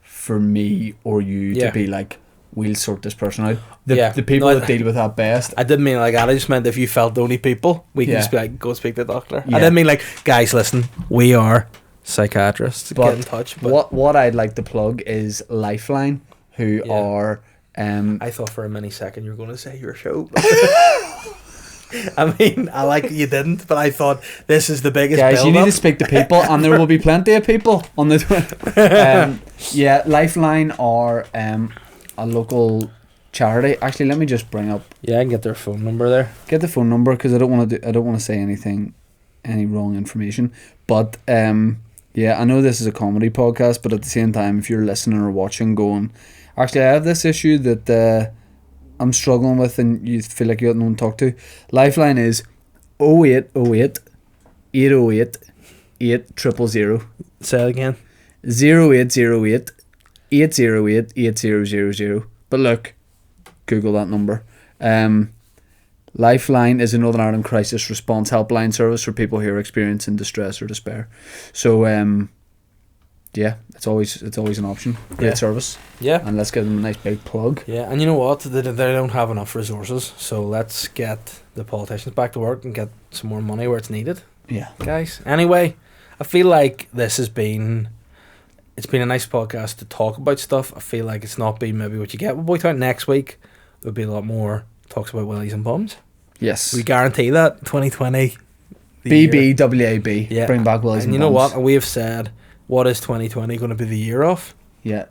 for me or you Yeah. to be like, we'll sort this person out. Yeah. The people No, that deal with that best. I didn't mean like that. I just meant if you felt the only people, we can Yeah. just be like, go speak to the doctor. Yeah. I didn't mean like, guys, listen, we are psychiatrists. But Get in touch. But what I'd like to plug is LifeLine, who Yeah. are I thought for a mini second you were going to say your show. I mean, I like you didn't, but I thought this is the biggest guys, you need build-up. to speak to people, and there will be plenty of people on the yeah, LifeLine are a local charity. Actually, let me just bring up Yeah, I can get their phone number there. get the phone number because I don't want to say any wrong information. But yeah, I know this is a comedy podcast, but at the same time, if you're listening or watching, going, actually, I have this issue that I'm struggling with, and you feel like you got no one to talk to. Lifeline is 0808 808 8000. Say it again. 0808 808 8000. But look, Google that number. Lifeline is a Northern Ireland crisis response helpline service for people who are experiencing distress or despair. So yeah, it's always an option. Great Yeah. service. Yeah. And let's give them a nice big plug. Yeah, and you know what? They don't have enough resources, so let's get the politicians back to work and get some more money where it's needed, Yeah. guys. Anyway, I feel like it's been a nice podcast to talk about stuff. I feel like it's not been maybe what you get with Boytown. Next week there'll be a lot more talks about willies and bums. Yes. We guarantee that 2020. the year. BBWAB. Yeah. Bring back Willies And and you know Bums. what? We have said, what is 2020 going to be the year of? Yeah.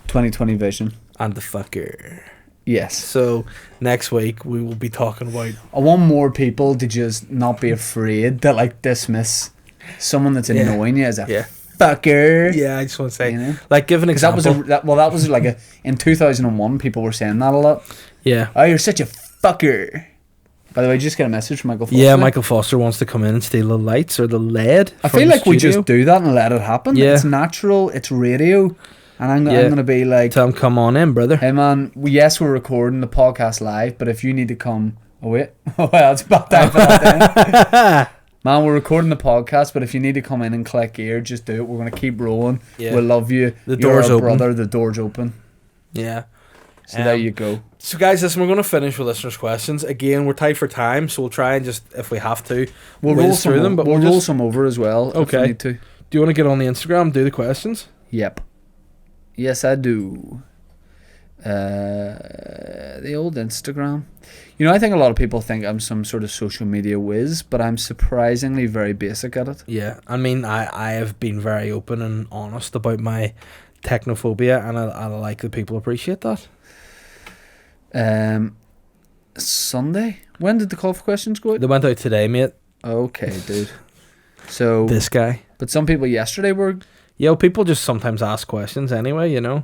2020 vision. And the fucker. Yes. So next week we will be talking about. I want more people to just not be afraid to like dismiss someone that's Yeah. annoying you as a Yeah. fucker. Yeah, I just want to say, You know? like, give an 'Cause that example. was like a in 2001 people were saying that a lot. Yeah. Oh, you're such a fucker. By the way, did you just get a message from Michael Foster? Yeah, Michael Foster wants to come in and steal the lights or the lead. I from feel the like we studio. just do that and let it happen. Yeah. It's natural. It's radio, and I'm Yeah. gonna be like, Tell him, come on in, brother. hey man, yes, we're recording the podcast live, but if you need to come, oh wait, oh well, it's about time for that then. Man, we're recording the podcast, but if you need to come in and click here, just do it. We're gonna keep rolling. Yeah. We love you. The You're door's our open. brother. The door's open. Yeah. So there you go. So guys, listen, we're going to finish with listeners' questions. Again, we're tight for time, so we'll try and just, if we have to, We'll whiz roll through some. them. But We'll we'll roll just, some over as well. If Okay. we need to. do you want to get on the Instagram and do the questions? Yep. Yes, I do. The old Instagram. You know, I think a lot of people think I'm some sort of social media whiz, but I'm surprisingly very basic at it. Yeah. I mean, I have been very open and honest about my technophobia, and I like that people appreciate that. Sunday? When did the call for questions go out? They went out today, mate. Okay, dude. So, This guy. but some people yesterday were. Yo, people just sometimes ask questions anyway, you know?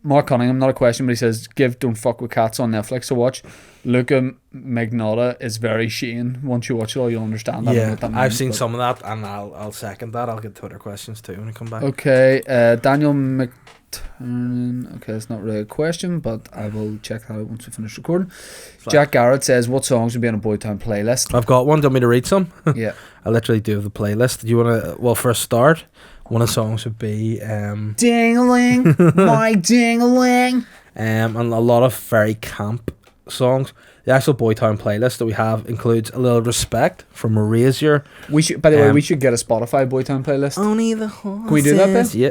Mark Cunningham, not a question, but he says, "Give Don't Fuck with Cats on Netflix to watch." Luca Magnotta is very Shane. Once you watch it all, you'll understand that. I don't know Yeah, what that I've means, seen but- some of that, and I'll second that. I'll get Twitter questions too when I come back. Okay, Daniel McTurnan. Okay, that's not really a question, but I will check that out once we finish recording. Fine. Jack Garrett says, "What songs would be on a Boytown playlist?" I've got one. Do you want me to read some? Yeah. I literally do have the playlist. Do you want to? Well, for a start, one of the songs would be Ding-a-ling, my ding-a-ling. and a lot of very camp songs. The actual Boytown playlist that we have includes A Little Respect from Erasure. We should, by the way, Um, we should get a Spotify Boytown playlist. Only the horses. Can we do that, Ben? Yeah.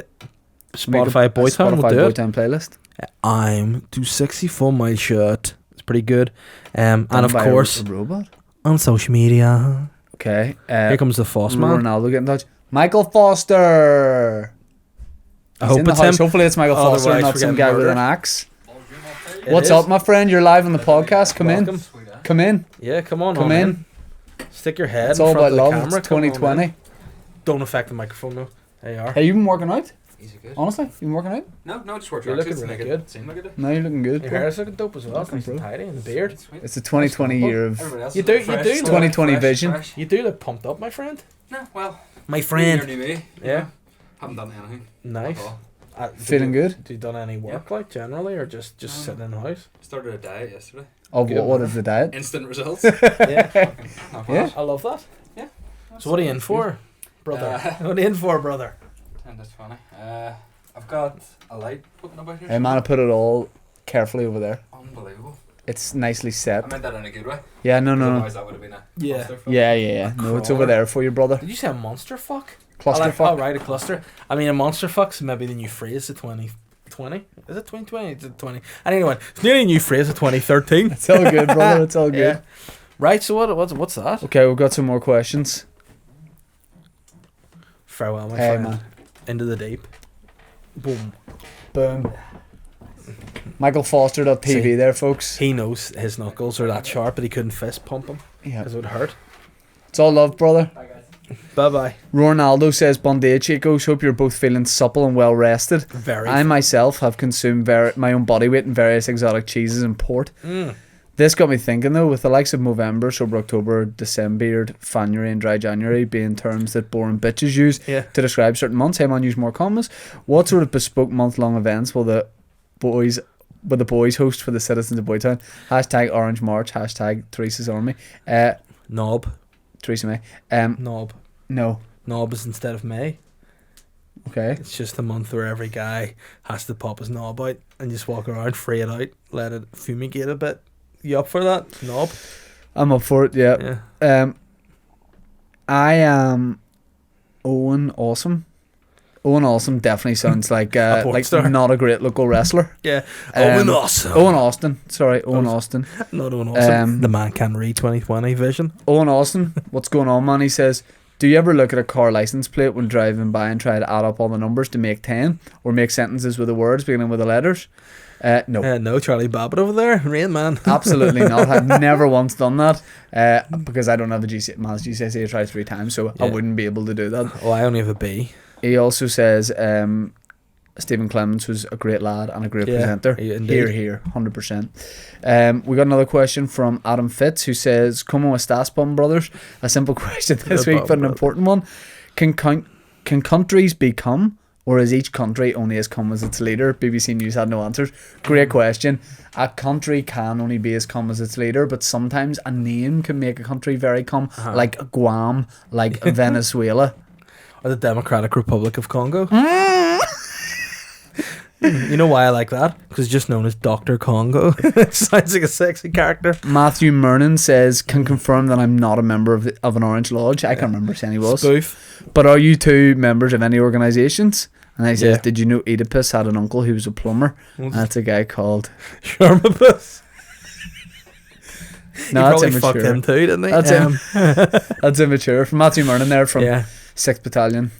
Make Spotify a Boytown Spotify will do it. Boytown playlist. I'm too sexy for my shirt. It's pretty good. And Done of by course, a robot. on social media. Okay. Here comes the Foss man. Ronaldo, get in touch. Michael Foster. I He's hope in the it's house. him. Hopefully it's Michael Foster, Otherwise not we're some getting guy with an murdered. axe. It What's is. up, my friend? You're live on the podcast. Come in. Welcome. Come in. Yeah, come on. Come on in. Stick your head It's in all front about of the love. camera. It's Come on, 2020. man. Don't affect the microphone though. There you are. Hey, you been working out? Easy good. Honestly, you been working out? No, just work. You're looking really good. Seem like it. No, you're looking good. Your bro. hair's looking dope as well. Welcome, Nice and bro. tidy, and the beard. Sweet. It's the 2020 year of. Everybody else You is do- fresh, you do fresh, 2020 fresh, vision. fresh. You do look pumped up, my friend. No, well, My near friend. me. You Yeah. know, haven't done anything. Nice. At all. Feeling good? Do you done any work like generally, or just No, sitting in the house? Started a diet yesterday. Of Good, what man. is the diet? Instant results. Yeah. Not Yeah. bad. I love that. Yeah. So what are you in for, brother? What are you in for, brother? And that's funny. I've got a light poking about here. Hey man, I put it all carefully over there. Unbelievable. It's nicely I set. meant that in a good way. Yeah, no. Otherwise that would have been a Yeah. clusterfuck. Yeah. No, it's over there for you, brother. Did you say a monster fuck? Clusterfuck. Oh, right, a cluster. I mean, a monster fuck's maybe the new phrase of 2020. Is it 2020? Is it 20? Anyway, it's nearly a new phrase of 2013. It's all good, brother. It's all good. Yeah. Right, so what's that? Okay, we've got some more questions. Farewell, my Hey friend. man. Into the deep. Boom. Boom. Michael Foster.tv See, there, folks. He knows his knuckles are that sharp, but he couldn't fist pump them Yeah. because it would hurt. It's all love, brother. Bye, guys. Bye-bye. Ronaldo says, Bon dia, chicos. Hope you're both feeling supple and well rested. Very. I myself have consumed my own body weight in various exotic cheeses and port. This got me thinking though, with the likes of Movember, Sober October, December, January and Dry January being terms that boring bitches use Yeah. to describe certain months, hey man, use more commas. What sort of bespoke month-long events will the boys host for the citizens of Boytown? Hashtag Orange March, hashtag Teresa's Army. Knob. Theresa May. Knob. No. Knob is instead of May. Okay. It's just a month where every guy has to pop his knob out and just walk around, free it out, let it fumigate a bit. You up for that? Knob? I'm up for it, yeah. I am Owen Awesome. Owen Awesome definitely sounds like porn star. not a great local wrestler. Yeah. Owen Awesome. Owen Austin. Sorry, Owen Austin. Not Owen Awesome. The man can read 2020 vision. Owen Austin, what's going on, man? He says, do you ever look at a car license plate when driving by and try to add up all the numbers to make 10? Or make sentences with the words beginning with the letters? No. No, Charlie Babbitt over there. Rain Man. Absolutely not. I've never once done that because I don't have a Mazda GCSE. I tried 3 times, so I wouldn't be able to do that. Well, I only have a B. He also says Stephen Clements was a great lad and a great presenter. Here, 100%. We got another question from Adam Fitz, who says, "Come on with Stas Bum Brothers." A simple question this week, but an important one. Can countries become, or is each country only as cum as its leader? BBC News had no answers. Great question. A country can only be as cum as its leader, but sometimes a name can make a country very cum, like Guam, like Venezuela. Or the Democratic Republic of Congo. You know why I like that? Because it's just known as Dr. Congo. Sounds like a sexy character. Matthew Mernon says, can confirm that I'm not a member of an Orange Lodge. I can't remember saying he was. Spoof. But are you two members of any organisations? And he says, did you know Oedipus had an uncle who was a plumber? And that's a guy called Shermabus. No, that's probably immature. fucked him too, didn't he? That's immature. From Matthew Mernon there from 6th Battalion.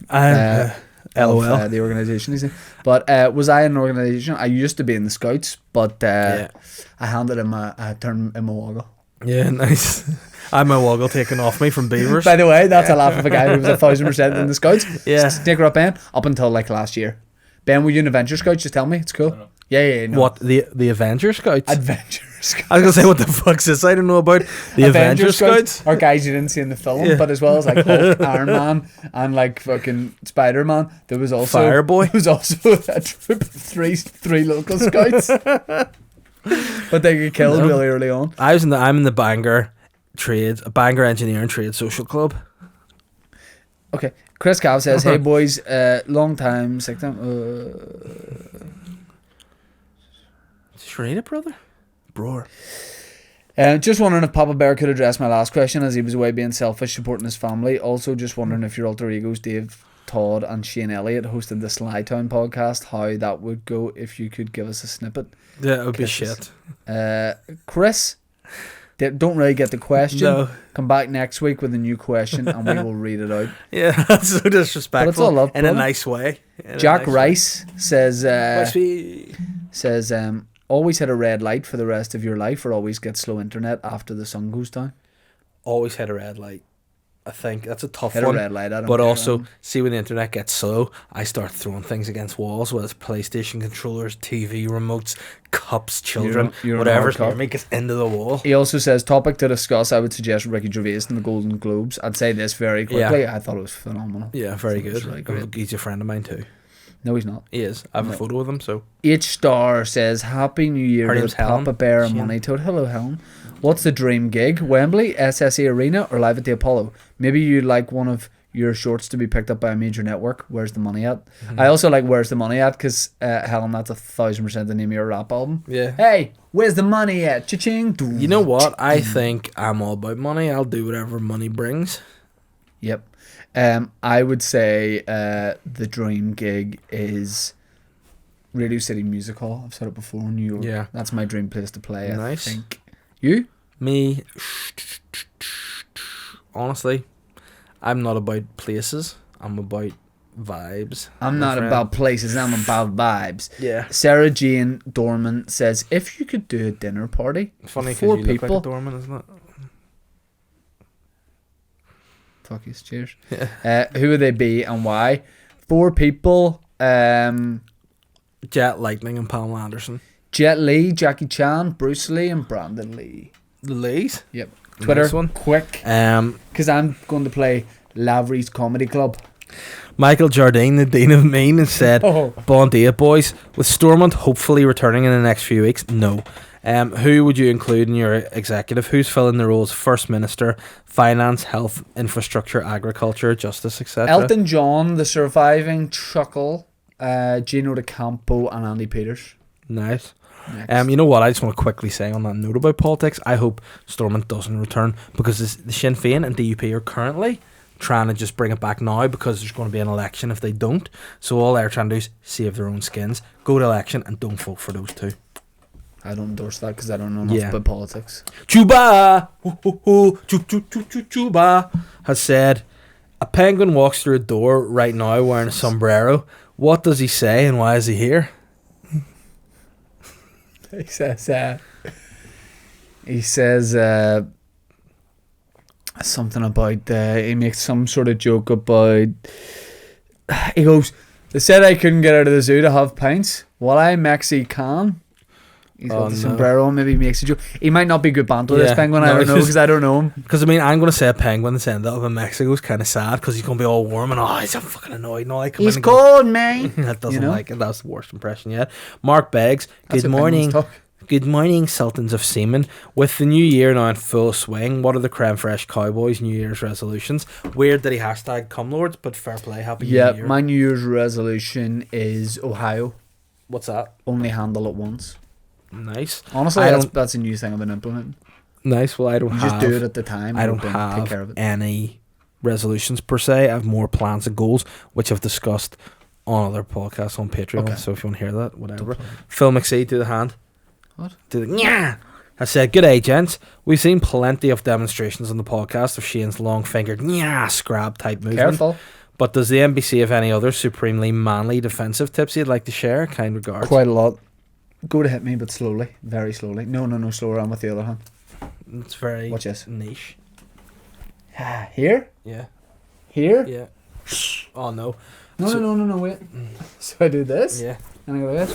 LOL. Of, the organisation he's in. But was I in an organisation? I used to be in the Scouts, but I handed him a turn in my woggle. Yeah, nice. I had my woggle taken off me from beavers. By the way, that's a laugh of a guy who was 1,000% in the Scouts. Yeah. Stick her up, Ben. Up until like last year. Ben, were you in Adventure Scouts? Just tell me. It's cool. Yeah. No. What, the Avenger Scouts? Adventure Scouts. I was going to say, what the fuck's this? I don't know about the Avenger Scouts. Are guys you didn't see in the film, but as well as like Hulk, Iron Man, and like fucking Spider-Man, there was also Fireboy. There was also a troop of three local Scouts. But they get killed really early on. I'm in the Bangor trade, a Bangor engineering trade social club. Okay. Chris Cav says, "Hey boys, long time, sick time." Just read it, brother. Bror. Just wondering if Papa Bear could address my last question, as he was away being selfish, supporting his family. Also, just wondering if your alter egos, Dave, Todd, and Shane Elliott, hosted the Slytown podcast, how that would go if you could give us a snippet. Yeah, it would be shit. Chris, don't really get the question. No. Come back next week with a new question and we will read it out. Yeah, that's so disrespectful. But it's all love, in brother. a nice way. Jack Rice says, says, always hit a red light for the rest of your life, or always get slow internet after the sun goes down. always hit a red light. I think that's a tough Hit one. a red light, I don't but care, also, man. see when the internet gets slow, I start throwing things against walls, whether it's PlayStation controllers, TV remotes, cups, children, You're whatever's an hard near me gets into the wall. He also says, topic to discuss, I would suggest Ricky Gervais in the Golden Globes. I'd say this very quickly. Yeah. I thought it was phenomenal. Yeah, very good. Really great. He's a friend of mine too. No, he's not. He is. I have a photo with him, so. H-Star says, Happy New Year Her to name's Helen. Papa Bear and Shane. Money Toad. Hello, Helen. What's the dream gig? Wembley, SSE Arena, or live at the Apollo? Maybe you'd like one of your shorts to be picked up by a major network. Where's the money at? Mm-hmm. I also like Where's the Money At, because Helen, that's 1,000% the name of your rap album. Yeah. Hey, where's the money at? Cha-ching. You know what? I think I'm all about money. I'll do whatever money brings. Yep. I would say the dream gig is Radio City Music Hall. I've said it before, New York. Yeah. That's my dream place to play, Nice. I think. You? Me, honestly, I'm not about places. I'm about vibes. I'm my not friend. about places, I'm about vibes. Yeah. Sarah Jane Dorman says, if you could do a dinner party Funny with because 4 you look people... like a doorman, isn't it? Fuck you, cheers. Yeah. Who would they be and why? 4 people. Jet Lightning and Pamela Anderson. Jet Li, Jackie Chan, Bruce Lee, and Brandon Lee. The Lees. Yep. Twitter, Nice one. quick. Because I'm going to play Lavery's Comedy Club. Michael Jardine, the Dean of Mean, has said, Bon dia, boys. With Stormont hopefully returning in the next few weeks, no. Who would you include in your executive? Who's filling the roles First Minister, Finance, Health, Infrastructure, Agriculture, Justice, etc.? Elton John, The Surviving, Chuckle, Gino De Campo, and Andy Peters. Nice. Next. You know what? I just want to quickly say on that note about politics. I hope Stormont doesn't return because the Sinn Féin and DUP are currently trying to just bring it back now because there's going to be an election if they don't. So all they're trying to do is save their own skins, go to election, and don't vote for those two. I don't endorse that because I don't know enough about politics. Chuba, Chuba has said, a penguin walks through a door right now wearing a sombrero. What does he say and why is he here? He says something about he makes some sort of joke about, he goes, they said I couldn't get out of the zoo to have pints. Well, I Mexican. He's got the sombrero, maybe he makes a joke. He might not be good banter, this penguin, I don't know, because I don't know him. Because I mean, I'm going to say a penguin that's ended up in Mexico is kind of sad because he's going to be all warm and he's so fucking annoyed. No, he's cold, man. That doesn't like it. That's the worst impression yet. Mark Beggs, good morning. Good morning, Sultans of Seamen. With the new year now in full swing, what are the Creme Fresh Cowboys' New Year's resolutions? Weird that he hashtag come lords, but fair play, happy New Year. Yeah, my New Year's resolution is Ohio. What's that? Only handle it once. Nice. Honestly, that's a new thing I've been implementing. Nice. Well, I don't just do it at the time. I don't have take care of it. Any resolutions per se. I have more plans and goals, which I've discussed on other podcasts on Patreon. Okay. So if you want to hear that, whatever. Phil McSee, do the hand. What? Do the yeah. I said, good day, gents. We've seen plenty of demonstrations on the podcast of Shane's long-fingered scrab type movement. Careful. But does the NBC have any other supremely manly defensive tips you'd like to share? Kind regards. Quite a lot. Go to hit me, but slowly. Very slowly. No, slower. I'm with the other hand. It's very Watch this. Niche. Here? Yeah. Here? Yeah. Oh, no. No, wait. So I do this? Yeah. And I go this?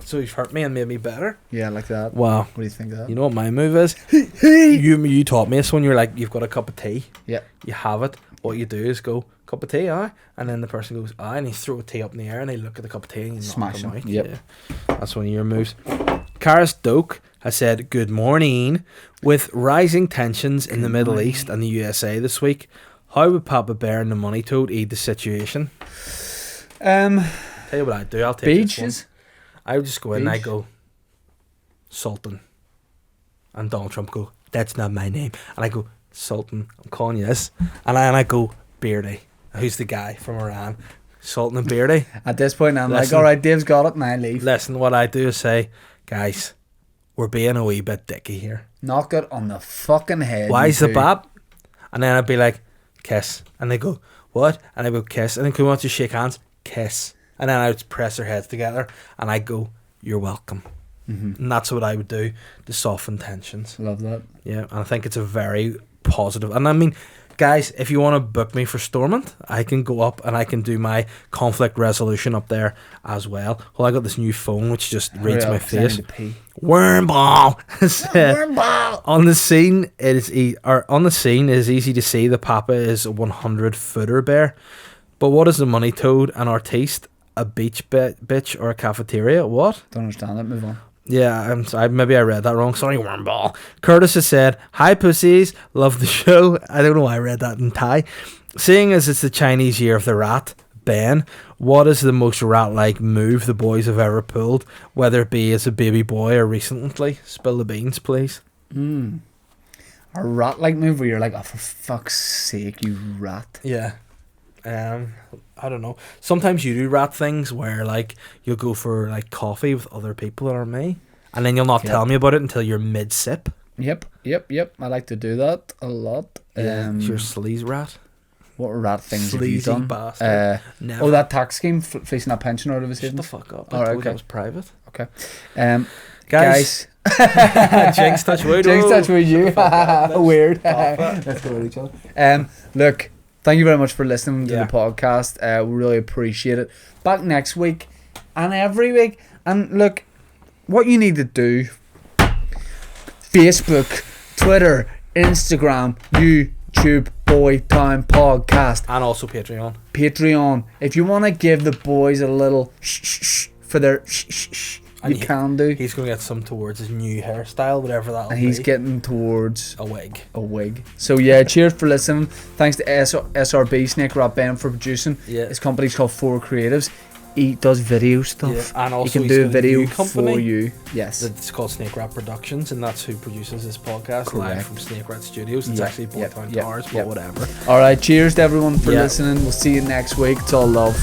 So you've hurt me and made me better? Yeah, like that. Wow. What do you think of that? You know what my move is? You taught me this when you're like, you've got a cup of tea. Yeah. You have it. What you do is go, cup of tea, aye? And then the person goes, aye, and he throw a tea up in the air and they look at the cup of tea and you smash knock them out. Yep. Yeah. That's one of your moves. Karis Doak has said, good morning. With rising tensions in the Middle East and the USA this week, how would Papa Bear and the Money Toad aid the situation? Tell you what I'd do. I'll take beaches. I would just go in and I go, Sultan. And Donald Trump go, that's not my name. And I go, Sultan, I'm calling you this. And I go, Beardy. Who's the guy from Iran? Sultan and Beardy. At this point, I'm like, alright, Dave's got it, and I leave. Listen, what I do is say, guys, we're being a wee bit dicky here. Knock it on the fucking head. Why's the bab? And then I'd be like, kiss. And they go, what? And I go, kiss. And then come on to shake hands, kiss. And then I would press their heads together and I go, you're welcome. And that's what I would do to soften tensions. Love that. Yeah, and I think it's a very positive. And I mean, guys, if you want to book me for Stormont, I can go up and I can do my conflict resolution up there as well. Well, I got this new phone which just reads my face. Wormball. Wormball. On the scene, it is easy to see the Papa is a 100-footer bear. But what is the Money Toad, an artiste, a beach bitch, or a cafeteria? What? Don't understand it. Move on. Yeah, maybe I read that wrong. Sorry, Wormball. Curtis has said, hi, pussies. Love the show. I don't know why I read that in Thai. Seeing as it's the Chinese year of the rat, Ben, what is the most rat-like move the boys have ever pulled, whether it be as a baby boy or recently? Spill the beans, please. A rat-like move where you're like, oh, for fuck's sake, you rat. Yeah. I don't know. Sometimes you do rat things where like you'll go for like coffee with other people that aren't me, and then you'll not tell me about it until you're mid sip. Yep. I like to do that a lot. Yeah, it's your sleaze rat. What rat things have you Sleazy done? bastard. Never. Oh, that tax scheme, fleecing that pension out of his Shut savings. the fuck up. Alright, I told you okay. it was private. Okay. Guys. Jinx touch wood. Jinx touch with you. Let's Weird. stop it. Let's go with each other. Look, thank you very much for listening to Yeah. the podcast. We really appreciate it. Back next week and every week. And look, what you need to do: Facebook, Twitter, Instagram, YouTube, Boy Town Podcast, And also Patreon. Patreon. If you want to give the boys a little shh for their shh, And you can do. He's going to get some towards his new hairstyle, whatever that'll And he's be. getting towards A wig. a wig. So yeah, cheers for listening. Thanks to SRB Snake Rat Ben for producing. Yeah. His company's called 4 Creatives. He does video stuff. Yeah, and also he can he's do a got a video new company for you. Yes. It's called Snake Rat Productions, and that's who produces this podcast Correct. live from Snake Rat Studios. It's Yep, actually yep, Boytown yep, Towers, but yep. whatever. All right. Cheers to everyone for Yeah. listening. We'll see you next week. It's all love.